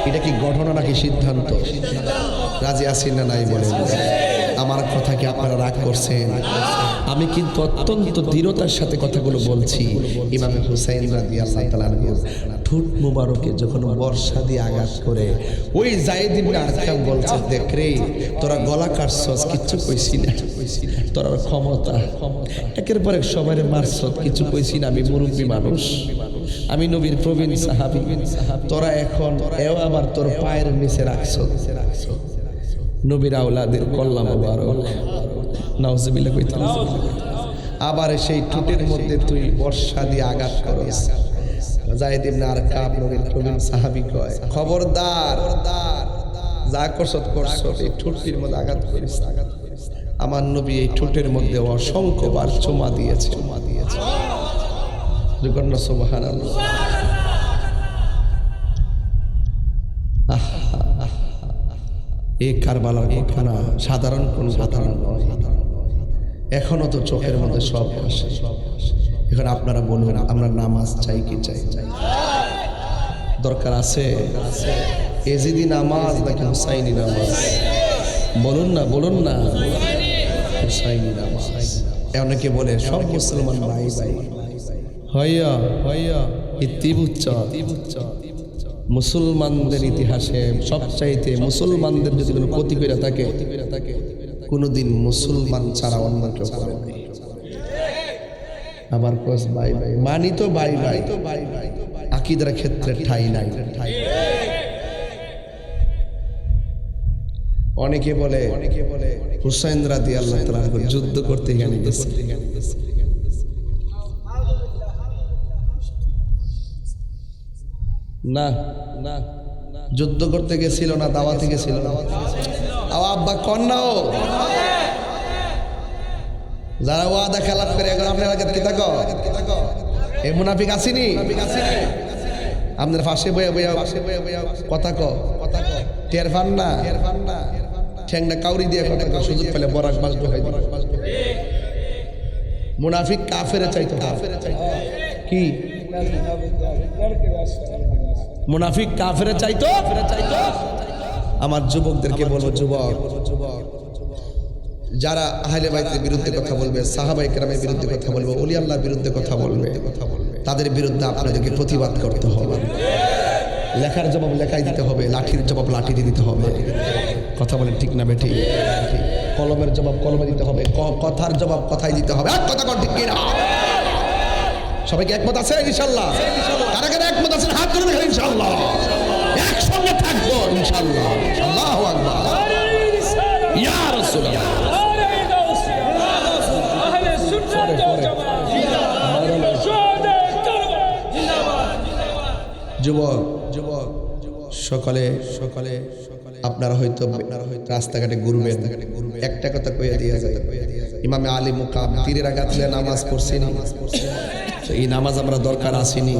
[SPEAKER 1] এটা কি ঘটনা নাকি সিদ্ধান্ত? রাজি আছেন না নাই বলেন? আমার কথা কি আপনারা রাগ করছেন? আমি কিন্তু অত্যন্ত দৃঢ়তার সাথে কথাগুলো বলছি। ইমাম হুসাইন রাদিয়াল্লাহু তাআলা ঠোঁট মুবারকে যখন বর্ষা দিয়ে আঘাত করে, ওই যায়েদ ইবনে আরকাম বলছে, দেখ রে তোরা গলা কাটছস, কিচ্ছু কইছি না, তোর ক্ষমতা একের পর এক সবাই মারছস, কিছু কইছি না, আমি মুরব্বী মানুষ, আমি নবীর প্রবীণ সাহাবী, তোরা এখন এও আবার তোর পায়ের নিচে রাখছস। নবীর আওলাদের কল্যাণ মুবারক, নাউজুবিল্লাহ কইতাম। আবার সেই ঠোঁটের মধ্যে তুই বর্ষা দিয়ে আঘাত করস। যায়েদ ইবনে আরকাম নবীর প্রবীণ সাহাবী কয়, খবরদার, যা করছত করছত, এই ঠোঁটের মধ্যে আঘাত করিস। আমার নবী এই ঠোঁটের মধ্যে অসংখ্যবার চুমা দিয়েছে। সুবহানাল্লাহ। এই কারবালার ঘটনা সাধারণ কোন ঘটনা নয়। এখনো তো চোখের মধ্যে সব আসে। এখন আপনারা বলুন, আমরা নামাজ চাই কি চাই? দরকার আছে এজিদি নামাজ নাকি হুসাইনি নামাজ? বলুন না, বলুন না, হুসাইনি নামাজ। অনেকে বলে সব মুসলমান ভাই ভাই হইয়া হইয়া ইতিবুচ্চা। মুসলমানদের ইতিহাসে সবচাইতে মুসলমানদের যদি কোনো ক্ষতি করে থাকে, কোনোদিন মুসলমান ছাড়া অন্য কেউ করে নাই। আবার কোস ভাই ভাই মানি তো ভাই ভাই, আকীদার ক্ষেত্রে ঠাই নাই। অনেকে বলে হুসাইন রাদিয়াল্লাহু তাআলা যুদ্ধ করতে গেছে। না না, যুদ্ধ করতে গেছিল না, দাওয়াতে গেছিল। আব্বা কন্যাও যারা ওয়াদা খেলাপ করে, এখন আপনারা কি থাকো এই মুনাফিক আসেনি? আপনার ফাঁসে বইয়া বইয়া কথা টের পান না, ঠ্যাংটা কাউরি দিয়ে কথা সুযোগ পেলে বরাক বাসবে হয়। মুনাফিক কাফেরে চাইতো কি? মুনাফিক কাফেরে চাইতো। আমার যুবকদেরকে বলবো, যুবক যারা আহলে বাইতের বিরুদ্ধে কথা বলবে, সাহাবায়ে কেরামের বিরুদ্ধে কথা বলবে, ওলি আল্লাহর বিরুদ্ধে কথা বলবে, তাদের বিরুদ্ধে আপনাদেরকে প্রতিবাদ করতে হবে। লেখার জবাব লেখাই দিতে হবে, লাঠির জবাব লাঠি দিতে হবে। কথা বলেন ঠিক না বেঠিক? কলমের জবাব কলমে দিতে হবে, কথার জবাব কথাই দিতে হবে। এক কথা কর ঠিক কিনা? সবাইকে একমত আছে ইনশাআল্লাহ? কারা কারা একমত আছেন হাত তুলে দেখেন ইনশাআল্লাহ। একসঙ্গে থাকবো ইনশাআল্লাহ। আল্লাহু আকবার। ইয়া রাসূলুল্লাহ। যুবক সকালে সকালে আপনারা হয়তো রাস্তাঘাটে ঘুরবেন, একটা কথা কইয়া দিয়ে যায়, ইমামে আলী মুকাম তীরের আঘাতলে নামাজ পড়ছেন। এই নামাজ আমরা দরকার আসেনি,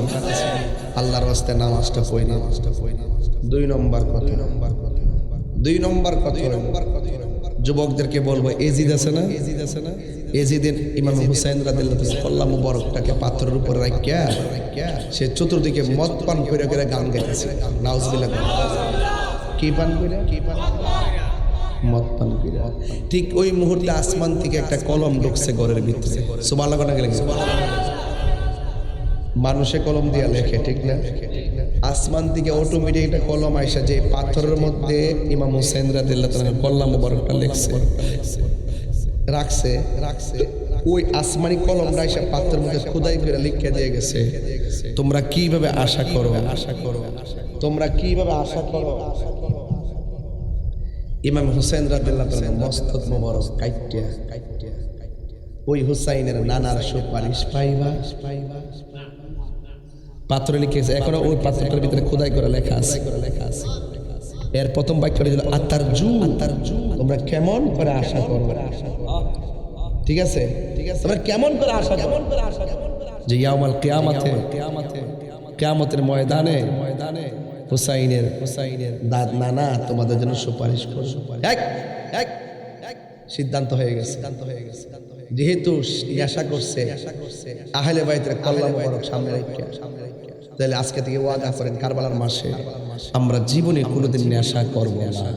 [SPEAKER 1] আল্লাহর রাস্তায় নামাজটা পড়ি না। দুই নম্বর কথা যুবকদেরকে বলবো, এজিদ আছে না, এজিদের ইমাম হুসাইন রাদিয়াল্লাহু তাআলা কল্লা মুবারকটাকে পাথরের উপর রাখিয়া সে চতুর্দিকে মদ পান করে করে গান গাইতেছে। নাউজুবিল্লাহ। কি পান করে? মদ পান করে। ঠিক ওই মুহূর্তে আসমান থেকে একটা কলম ঢুকছে ঘরের ভিতরে। সুবহানাল্লাহ না গেলে মানুষে কলম দিয়া লেখে, ঠিক না? আসমান থেকে অটোমেটিক একটা কলম আইসা যে পাথরের মধ্যে ইমাম হুসাইন রাদিয়াল্লাহু তাআলা কল্লা মুবারকটা লিখছে রাখছে, ওই আসমানি কলমটা আইসা পাথরের মধ্যে খোদাই করে লিখে দিয়ে গেছে, তোমরা কিভাবে আশা করো, তোমরা কিভাবে আশা করো ইমাম হুসাইন রাদিয়াল্লাহু তাআলা মস্তক মোবারক কাইটিয়া ওই হুসাইনের নানার সুপারিশ পাইবা পাত্র লিখেছে, এখনো ওই পাত্রটার ভিতরে খোদাই করে লেখা আছে। এর প্রথম বাক্যটি হলো আত্মার জু, তোমরা কেমন করে আশা করবে, ঠিক আছে, তোমরা কেমন করে আশা করবে যে ইয়াউমাল কিয়ামতে, কিয়ামতের ময়দানে হুসাইনের দাদ নানা তোমাদের জন্য সুপারিশ করবে। এক সিদ্ধান্ত হয়ে গেছে, যেহেতু আশা করছে আহলে বাইতের কল্যাণ মোবারক সামনে রেখে, তাহলে আজকে থেকে ওয়াদা করেন কারবালার মাসে আমরা জীবনে কোনোদিন নেশা করব না।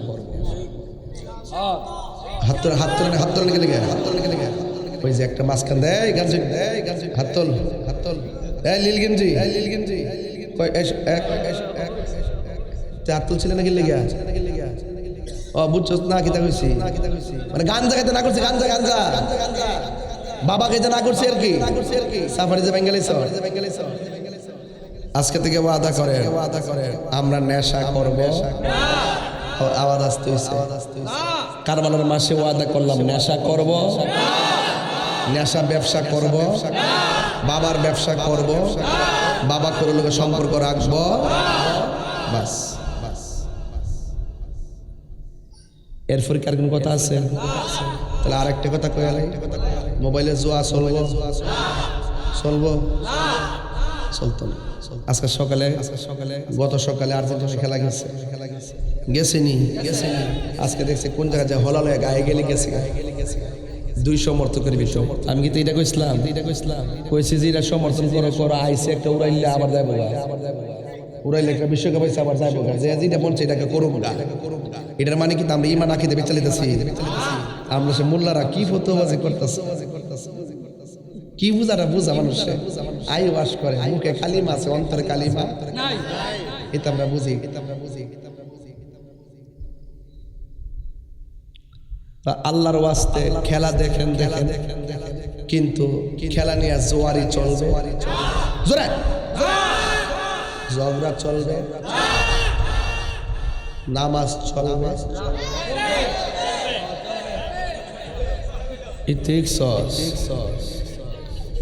[SPEAKER 1] হাত তোলেন গেলে ওই যে একটা মাঝখান দেয় গাঞ্জি, হাত তোল লীল গেঞ্জি হাত তুলছিলেন না গেলে ও বুঝছো না, কিতা কইছি মানে গাঞ্জা খাইতে না করছে, গাঞ্জা বাবা খাইতে না করছে আর কি, সাফারি যে বেঙ্গালি আজকে থেকে ওয়াদা করে আমরা নেশা করব। আওয়াজ আসতে হইছে, কারবালার মাসে ওয়াদা করলাম নেশা করব, নেশা ব্যবসা করব, বাবার ব্যবসা করব, বাবা করে লোকের সম্পর্ক রাখবো, বাস। এরপরে কার কোন কথা আছে? তাহলে আরেকটা কথা কয়ালে, মোবাইলে জুয়া চলবো চলতো না। আজকে সকালে গত সকালে আর্জেন্টিনা খেলা গেছেনি, আজকে দেখছে কোন জায়গায় যায় হলালয়ে গায়ে গেলে গেছে 2 সমর্থকের ভিতর। আমি কিন্তু এটা কইছিলাম কইছি যে এটা সমর্থন করো আইসে একটা উড়াইলে আবার যাবো, উড়াইলে একটা বিশ্বকাপ হয়েছে আবার যাবো, যে যেটা মন এটাকে করুক গা। এটার মানে কিন্তু আমরা ইমান আঁকিতে বেচালিতেছি, আমরা সে মোল্লারা কি ফতোয়াবাজি করতেছে, কি বুঝাটা বুঝা মানুষে আই ওয়াশ করে, মুখে কালিমা আছে অন্তরে কালিমা এটা আমরা বুঝি। আল্লাহর ওয়াস্তে খেলা দেখেন, কিন্তু খেলা নিয়ে জোয়ারি চলবে, জোরে ঝগড়া চলবে, নামাজ চলবে,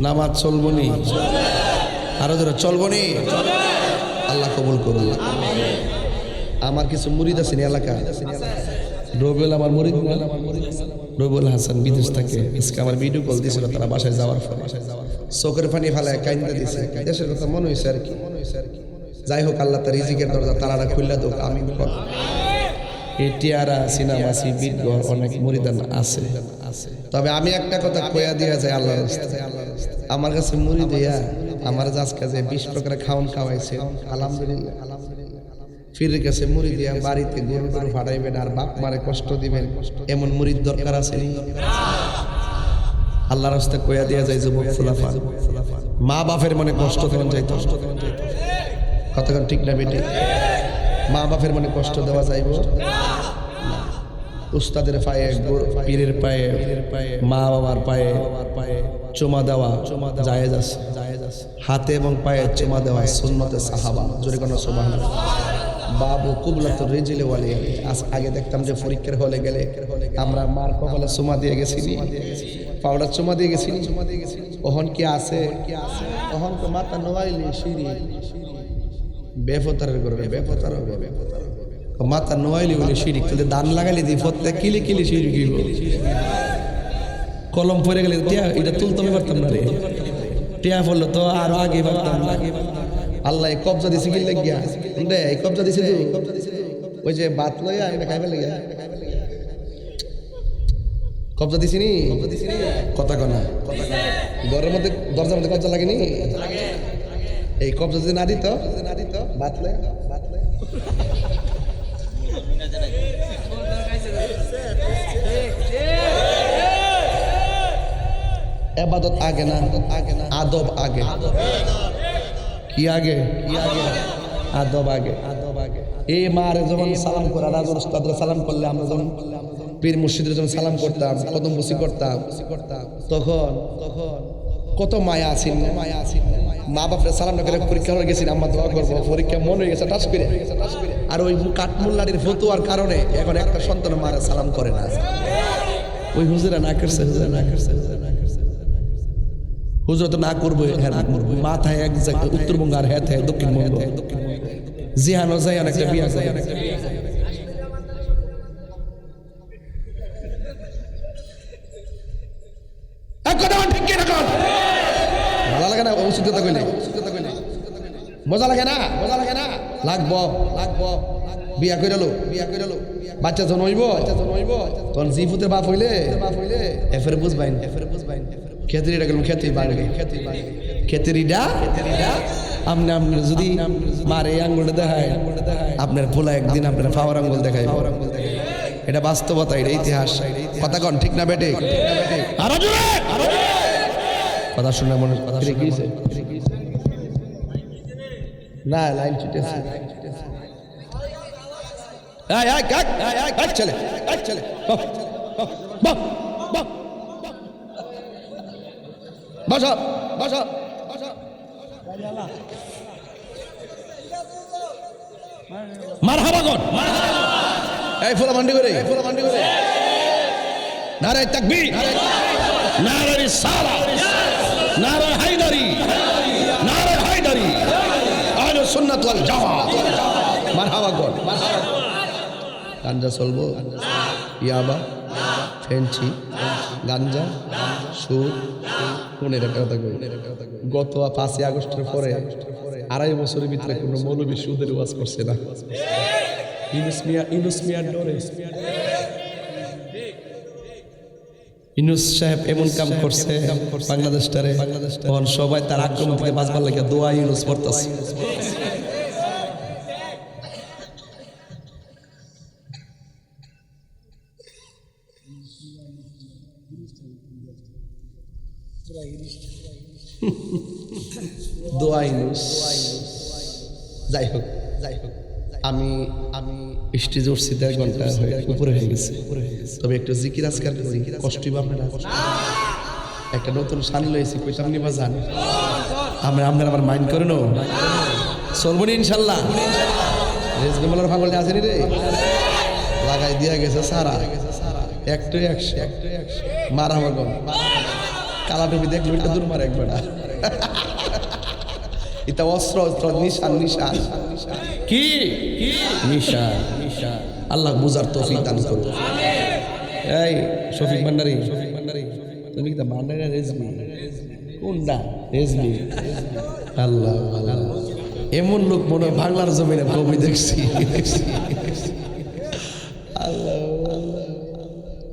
[SPEAKER 1] নামাজ চলবনি, আরো ধরে চলবনি, আল্লাহ কবুল করুন। আমার কিছু মুরিদ আছে এলাকা, রবিউল আমার মুরিদ না, রবিউল হাসান বিদেশ থাকে, আজকে আমার ভিডিও কল দিয়েছিল, তারা বাসায় যাওয়ার পরে চোখের পানি ফেলায় কাইন্দা দিছে, দেশের কথা মনে হয়েছে আর কি। যাই হোক, আল্লাহ তার রিজিকের দরজা তারাটা খুললা দোক, আমি এটিয়ারা সিনামাসি বীরগড় অনেক মুরিদান আছে। তবে আমি একটা কথা কইয়া দিয়া যায়, আল্লাহ আমার কাছে মুরিদ হইয়া আমার আজকে যে 20 প্রকার খাওয়ান খাওয়াইছে, আলহামদুলিল্লাহ। ফিরের কাছে মুরিদ দিয়া বাড়িতে গরু ফাটাইবেন আর বাপ মারে কষ্ট দিবেন, এমন মুরিদ দরকার আছে। আল্লাহর রাস্তা কইয়া দিয়া যায় যুবক ফুলাফা, মা বাপের মনে কষ্ট দেন যাইতো, কতক্ষণ ঠিক না বেটি? মা বাপের মনে কষ্ট দেওয়া যাইব না। উস্তাদের পায়ে, পীরের পায়ে, মা বাবার পায়ে চুমা দেওয়া জায়েজ আছে, হাতে এবং পায়ে চুমা দেওয়া সুন্নতে সাহাবা, জোরে কোনো সুবহানাল্লাহ। বাবু কুবলাতুর রিজিলে ওয়ালি, আগে দেখতাম যে পরীক্ষার হলে গেলে আমরা মার কপালে চুমা দিয়ে গেছি, পাউডার চুমা দিয়ে গেছি, ওহন কি আছে, ওহন তো মাথা নোয়াইলি সিঁড়ি বেফতারের করবে, বেফতার হবে, মাথা নোয়াইলি বলে সিঁড়ি তুলে দান লাগাইলে দি ফতে কিলি কিলি সিঁড়ি কি কলম পড়ে গেলে এটা তুলতে আমি পারতাম না রে, টিয়া পড়লো তো আরো আগে পারতাম না। আল্লাহ কবজা দিছে কি লাগিয়া রে, এই কবজা দিছে তো ওই যে বাত লইয়া এটা খাইবে লাগিয়া কবজা দিছিনি, কথা কনা ঘরের মধ্যে দরজার মধ্যে কবজা লাগেনি, এই কবজা যদি না দিত বাতলে এবাদত আগে না, আদব আগে, কি আগে, আদব আগে। এই মারে যখন সালাম করা, রাজুল উস্তাদরা সালাম করলে, আমরা যখন পীর মুর্শিদের যখন সালাম করতাম, কদম বসি করতাম, তখন কত মায়া আছেন মা বাপরে সালাম না করে পরীক্ষা হয়ে গেছেন আম্মা দোয়া করবো পরীক্ষা মনে হয়ে গেছে টাস করে আর ওই কাঠমুল্লারির ফতুয়ার কারণে এখন একটা সন্তান মারা সালাম করে না ওই হুজুরা না করছে হুজুরা তো না করবো মাথায় এক জায়গায় উত্তরবঙ্গ আর হ্যাঁ থাকে দক্ষিণবঙ্গ জিহানো জাহান একটা বিয়া যায় ভালো লাগে না অসুস্থতা কইলে মজা লাগে না লাগবো বিয়া কইরালো বাচ্চা জন্মাইব তখন জিফুতের বাপ হইলে এফের বুঝবাইন খেতেরিটা গেলাম খেতেরিটা আপনি যদি মারে আঙ্গুলটা দেখায় আপনার পোলা একদিন আপনার পাওয়ার আঙ্গুল দেখায় এটা বাস্তবতা এটা ইতিহাস কথা কন ঠিক না বেটে আরো জোরে কথা শুনে মনে কথা শিখিয়েছে না লাইন ছুটেছে চলে বসো মারহাবা গন এই ফুলা মান্ডি করে নারে তাকবীর নারে রিসালাত নারে হায়দারি আহলে সুন্নাত ওয়াল জামাত মারহাবা গন গাঞ্জা চলবো ইয়াবা ফেন্সি গাঞ্জা সুদ কোনের একটা কথা কই গত 5 আগস্টের পরে 2.5 বছরের ভিতরে কোনো মৌলবী সুদের ওয়াজ করছে না ইনুস সাহেব এমন কাম করছে বাংলাদেশটারে তখন সবাই তার আক্রমণ থেকে বাঁচবার লাগে দোয়া ইউনুস পড়তাছে দোয়া ইউনুস যাই হোক আমি স্টেজে উঠছি 1.5 ঘন্টা উপরে হয়ে গেছে তবে একটু জিকির আজকার করি কষ্টই বা আপনারা একটা নতুন শান লইছি কইতাম নিবা জান আপনারা আবার মাইন্ড করে নো চলবো নি ইনশাল্লাহ রেজগমালার ভাঙলে আসেনি রে লাগাই দিয়া গেছে সারা একটু 100 মারা আমার গম কালা টুপি দেখলে ওইটা দূর মারে একবার এটা অস্ত্র নিশান কি নিশান আল্লাহ বুঝার তৌফিক দান করুন এই শফিক ভান্ডারী তুমি কি ভান্ডারী রেজমি কোনটা রেজমি আল্লাহ এমন লোক মনে হয় বাংলার জমিনে কবি দেখছি আল্লাহ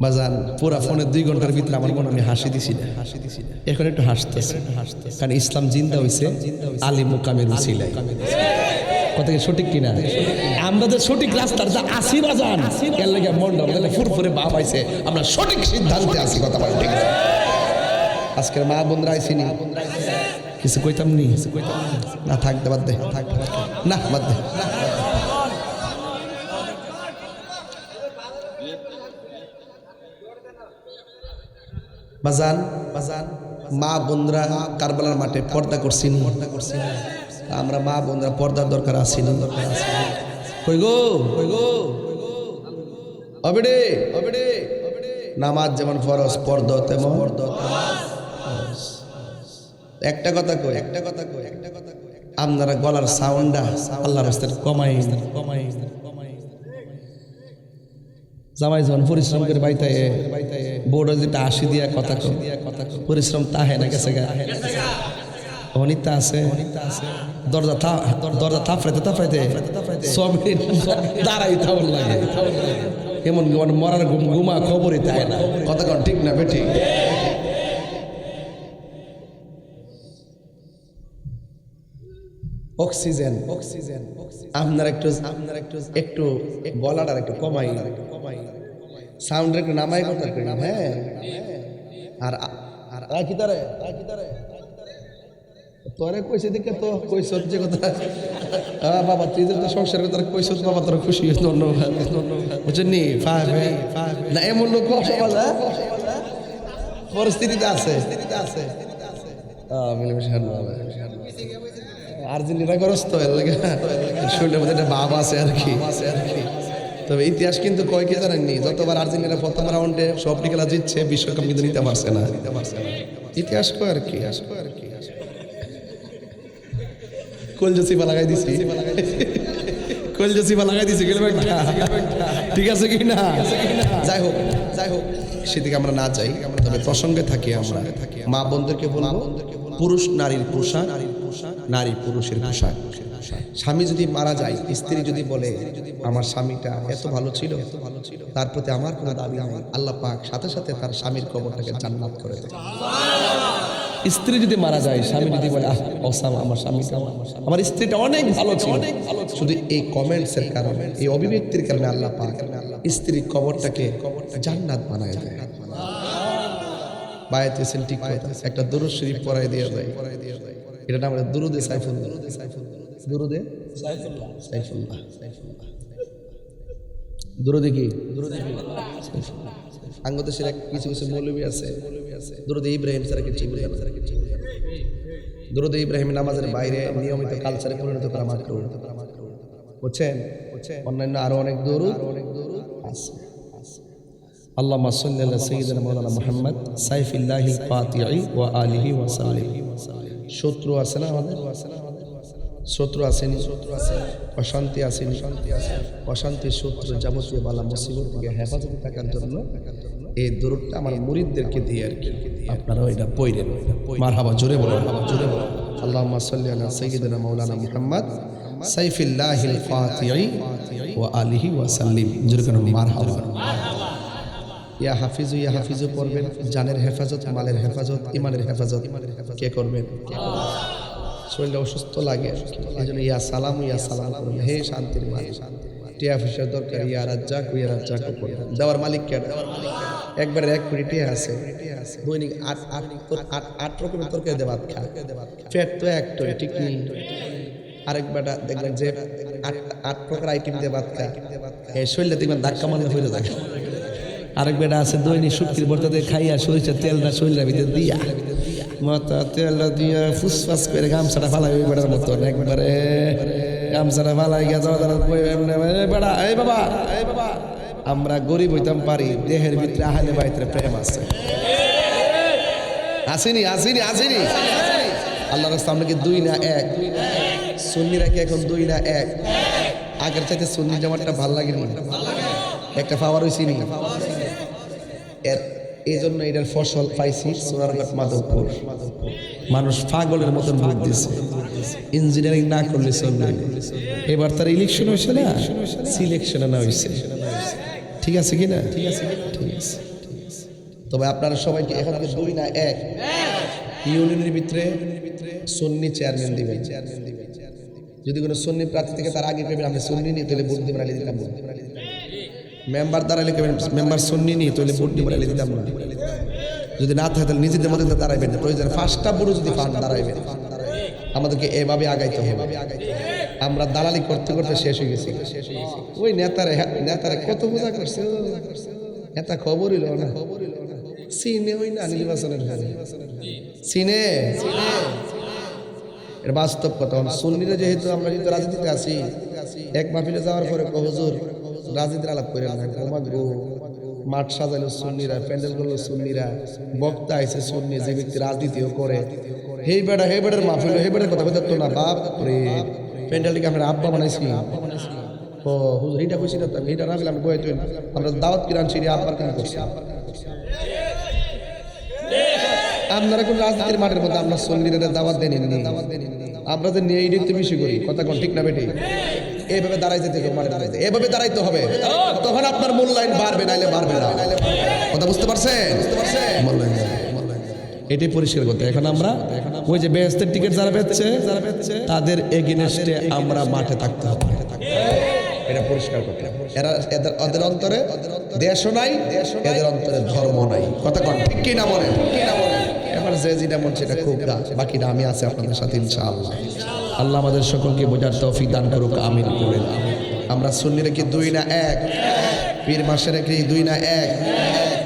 [SPEAKER 1] বাজান পুরা ফোনে 2 ঘন্টার ভিতরে আমার মনে আমি হাসি দিছি না এখন একটু হাসতেছে কারণ ইসলাম জিন্দা হইছে আলী মুকামের উসিলায় কথা কি সঠিক কিনা আমরা যে সঠিক রাস্তার যা আসি বাজান এর লাগে মনটা আমাদের ফুরফুরে ভাব আইছে আমরা সঠিক সিদ্ধান্তে আসি কথা বল ঠিক আছে আজকের মা বোনরা আইছিনি কিছু কইতাম নি না থাকতে বাদ দে না বাদ দে বাজান মা বোনরা কারবালার মাঠে পর্দা করছি আমরা মা বোনরা পর্দার দরকার আছে কই গো অবেডে নামাজ যেমন ফরজ পর্দা তেমন একটা কথা কই আপনারা গলার সাউন্ডটা আল্লাহর রাস্তায় কমাই জামাই যখন পরিশ্রম করে বাইতে বোর্ড যেটা 80 দিয়া কথা পরিশ্রম তাহে না গেছে গা অনিতা আছে দরজা থাপড়াইতে সব দাঁড়াই থাউন লাগে এমন মরার ঘুমা খবরই তাই না কথা কোন ঠিক না বেঠিক অক্সিজেন আপনার একটু গলাটার একটু কমাই সাউন্ডের একটু নামাই কথা হ্যাঁ আর কি তারে তোরে কইছে দেখে তো কইছ যে কথা বাবা তুই তো সংসারের কথা কইছ বাবা তোর খুশি হইছ ধন্যবাদ বুঝছেন নি না এমন লোক সমাজ পরিস্থিতিতে আছে আর্জেন্টিনা গ্রস্ত শরীরের মধ্যে একটা ভাব আছে আর কি। তবে ইতিহাস কিন্তু কয় কে জানেননি, যতবার আর্জেন্টিনা প্রথম রাউন্ডে সবটি খেলা জিতছে বিশ্বকাপ কিন্তু নিতে পারছে না। ইতিহাস কয় আর কি। কলজসিবা লাগাই দিছি, কলজসিবা লাগাই দিছি গেলে ঠিক আছে কি না? যাই হোক সেদিকে আমরা না যাই, তবে প্রসঙ্গে থাকি। আমরা মা বোনদেরকে বলবো, পুরুষ নারীর পোশাক, নারী পুরুষের পোশাক। স্বামী যদি মারা যায়, স্ত্রী যদি বলে আমার স্বামীটা এত ভালো ছিল, তার প্রতি আমার কোনো দাবি নাই, আল্লাহ পাক সাথে সাথে তার স্বামীর কবরটাকে জান্নাত করে দেয়। স্ত্রী যদি মারা যায়, স্বামী যদি বলে ওসামা আমার স্বামীটা, আমার স্ত্রীটা অনেক ভালো ছিল, শুধু এই কমেন্টসের কারণে, এই অভিব্যক্তির কারণে আল্লাহ পাক স্ত্রীর কবরটাকে জান্নাত বানায় দেয়। বায়াতে হোসেন ঠিক কথা, একটা দুরূদ শরীফ পড়ায় দিয়ে দেয়। এটা নাম দুরুদে সাইফুল্লাহ। দুরুদে সাইফুল্লাহ। দুরুদে কি? বাংলাদেশের কিছু কিছু মৌলবী আছে দুরুদে ইব্রাহিম ছাড়া কিছু বলে না। দুরুদে ইব্রাহিম নামাজের বাইরে নিয়মিত কালচারে পরিণত করা মাত্র, বুঝছেন? অন্যান্য আরো অনেক দুরুদ আছে। আল্লাহুম্মা সাল্লি আলা সাইয়্যিদিনা মাওলানা মুহাম্মদ সাইফিল্লাহিল ফাতিহি ওয়া আলিহি ওয়া সাল্লিম। শত্রু আছে না আমাদের? শত্রু আসেনি, অশান্তি আসেনি, অশান্তির শত্রু যাবতীয় বালা মুসিবত থেকে হেফাজতে থাকার জন্য এই দরুদটা আমার মুরিদদেরকে দিয়ে আর কি আপনারা এটা পড়েন। মারহাবা, জোরে বলুন, জোরে বলুন। আল্লাহুম্মা সাল্লি আলা সাইয়্যিদিনা মাওলানা মুহাম্মদ সাইফিল্লাহিল ফাতিহি ওয়া আলিহি ওয়া সাল্লিম। জোরে বলুন মারহাবা। ইয়া হাফিজু পড়বেন। জানের হেফাজত, মালের হেফাজত, ইমানের হেফাজত কে করবেন? শরীরটা অসুস্থ লাগে, এই জন্য ইয়া সালাম করবেন। হে শান্তির মালিক, টিয়া পয়সার দরকার, ইয়া রাজ্জাক করবেন। দেওয়ার মালিক কে? একবারে 1 কোটি টিয়া আছে, দৈনিক 8 রকমের তরকারি দিয়ে ভাত খায়। পেট তো একটাই, ঠিক নেই? আরেক বেটা দেখবেন যে 8 প্রকার আইটেম দিয়ে ভাত খায়, এই শরীরটা দেখবেন ধাক্কা মারলে ফিরে থাকে। আরেক বেটা আছে দৈনিক শুক্তির বর্তাতে খাইয়া সরিষার তেলটা শরীরের ভিতরে দিয়া মাথা তেলটা দিয়া ফুসফাস করে গামছাটা ফালাই ওই বেটার মতো একবারে গামছাটা ফালাই গিয়া বেড়া এই বাবা আমরা গরিব হইতাম পারি, দেহের ভিতরে আহলে বাইতের প্রেম আছে। আসেনি আল্লাহর রাস্তা। আমরা কি 2 না 1? সুন্নিরা কি এখন 2 না 1? আগের চাইতে সুন্নি জামাতটা ভাল লাগেনি, একটা পাওয়ার হয়েছি নি। এই জন্য এটার ফসল পাইছি সোনারঘাট মাধবপুর। মানুষ পাগলের মতন ভোট দিচ্ছে, ইঞ্জিনিয়ারিং না করলে চলবে। এবার তার ইলেকশন হয়েছে না, সিলেকশন না হয়েছে, ঠিক আছে কি না? ঠিক আছে। তবে আপনারা সবাইকে এখন 2 না 1 ইউনিয়নের ভিতরে সুন্নি চেয়ারম্যান দিবেন। যদি কোনো সুন্নি প্রার্থী থেকে তার আগে পেবেন আপনি সুন্নি নিয়ে তাহলে ভোট দিবেন, আলি দিতাম না। মেম্বার দাঁড়াইলে কেবেন মেম্বার সুন্নি নিয়ে তাহলে ভোট দিবেন, আলি দিতাম না। যদি না থাকে তাহলে নিজেদের মধ্যে দাঁড়াইবেন, প্রয়োজন 5টা বুড়ো যদি পান দাঁড়াইবেন। আমাদেরকে এভাবে আগাইতে হবে। আমরা দালালি করতে করতে শেষ হয়ে গেছি। ওই নেতারে কত পূজা করছে, নেতা খবরই লো না, সিনে ওই না নির্বাচনের সিনে। এটা বাস্তব কথা। সুন্নিরা যেহেতু আমরা যেহেতু রাজনীতিতে আছি, এক মাহফিলে যাওয়ার পরে হুজুর রাজনীতির আলাপ করে না, মাঠ সাজাইলো সুন্নিরা, প্যান্ডেল করলো সুন্নিরা, বক্তা আইছে সুন্নি, যে ব্যক্তি রাজনীতিও করে হেই বেড়ার মাহফিল, হেই বেড়ার কথা বলতে না। বাপ রে, প্যান্ডেলটিকে আমরা আব্বা বানাইছি। ও হুজুর এইটা কইছি না, এইটা না আমি কয়ে তুই আমরা দাওয়াত কিরান সিঁড়ি আব্বার কান করছি। আপনারা কোন রাজনীতির মাঠের মধ্যে আমরা সুন্নিরা দাওয়াত দেন, আমরা যে নিয়ে এইটাই তো বেশি করি। কথা কোন ঠিক না বেটি? এইভাবে দাঁড়াই যেতে হবে, মাঠে দাঁড়াইতে এভাবে দাঁড়াইতে হবে, তখন আপনার মূল্যায়ন বাড়বে, নাইলে বাড়বে না। কথা বুঝতে পারছেন? এটাই পরিষ্কার করতে। এখন আমরা ওই যে বেহেশতের টিকিট যারা বেচছে তাদের এগেইনস্টে আমরা মাঠে থাকতে হবে, এটা পরিষ্কার করতে হবে। এদের অন্তরে দেশও নাই, এদের অন্তরে ধর্ম নাই। কথা কোন ঠিক কি না বলেন? এবার যে যেটা মন সেটা খুব দা, বাকিটা আমি আছি আপনাদের সাথে ইনশাআল্লাহ। আল্লাহ আমাদের সকলকে বোঝার তৌফিক দান করুক, আমিন বলেন। আমরা সুন্নিরা কি 2 না 1? পীর মাসে রেখে দুই না এক,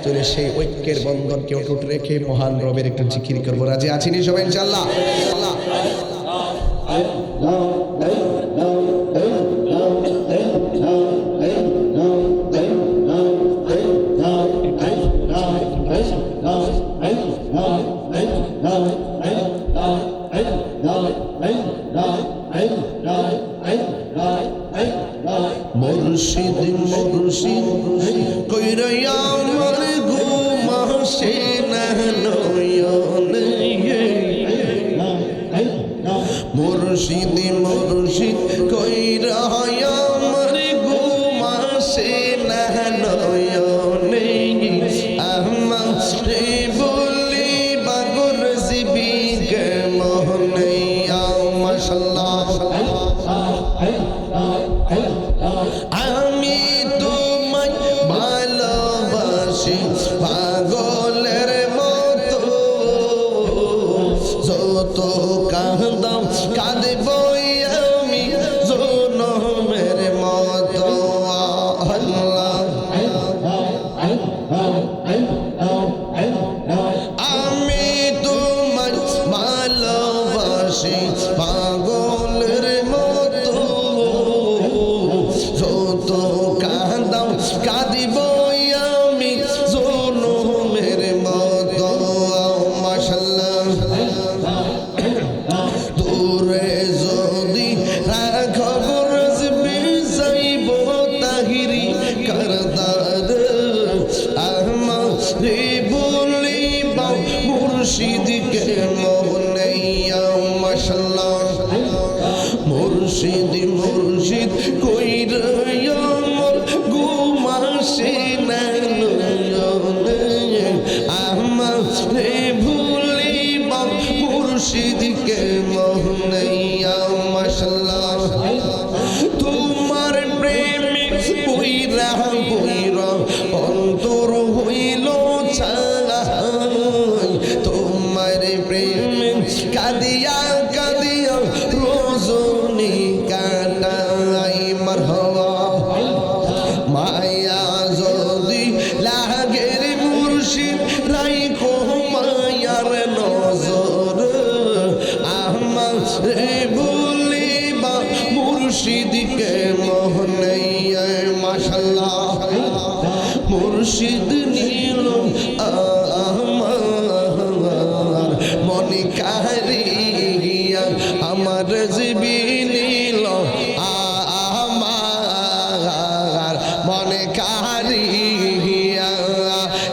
[SPEAKER 1] চলে সেই ঐক্যের বন্ধনকে অটুট রেখে মহান রবের একটু জিকির করবো। রাজি আছিনি সবাই ইনশাআল্লাহ? মুর্শিদ মুর্শিদ কইরা আমার ঘুম আসে না নয়নে, মুর্শিদ মুর্শিদ কইরা আমার ঘুম আসে না নয়নে, আমারে বলি বাগর জিবিকে মোহনে। মাশাআল্লাহ আমি তোমায় ভালোবাসি পাগলের মতো, যত কাঁদাও কাঁদব আমি জনমের মতো। আল্লাহ আমি তোমায় ভালোবাসি পাগলের মতো, যত কাঁদাও কাঁদিব আমি জনমের মতো। মাশাআল্লাহ দূরে যদি রাখব রাজবে যাইব তাহিরি কারদার, আমারে বলিব মুর্শিদকে মোহনে। মাশাআল্লাহ মুর্শিদ মুর্শিদ কইরা আমার ঘুম আসে না নয়নে, আমারে ভুলিব মুর্শিদকে মোহনে। মাশাআল্লাহ তোমার প্রেমে পইরা পইরা অন্তর হইল ছাই, তোমার প্রেমে কাঁদিয়া কাঁদিয়া রজনী কাটাই। মারহাবা মায়া যদি লাগের মুর্শিদ রাইখো মায়ার নজর, আমারে বলিবা মুর্শিদকে মোহনে। মাশাআল্লাহ মুর্শিদ নীল আমার মনে কারিয়া, আমার জীবী নীল আমার মনে কারিয়া,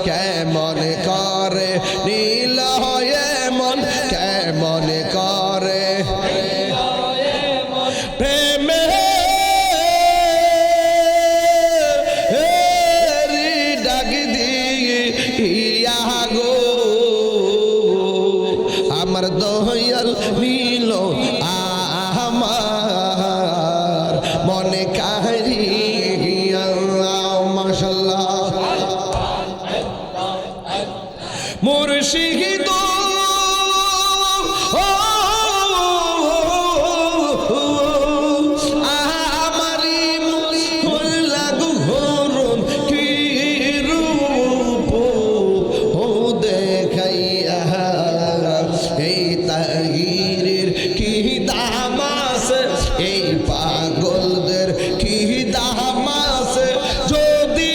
[SPEAKER 1] কেমন করে নীল হয় মন, কেমন করে প্রেমে ডাক দিয়ে গো আমার দয়াল নীল আমার মনে কারিয়া। মাশাআল্লাহ মুর্শিদ আমারি লাগু হরণ কি রূপ ও দেখাইয়া, এই তাহিরের কি দাম আছে, এই পাগলদের কি দাম আছে, যদি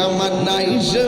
[SPEAKER 1] আমার নাই সে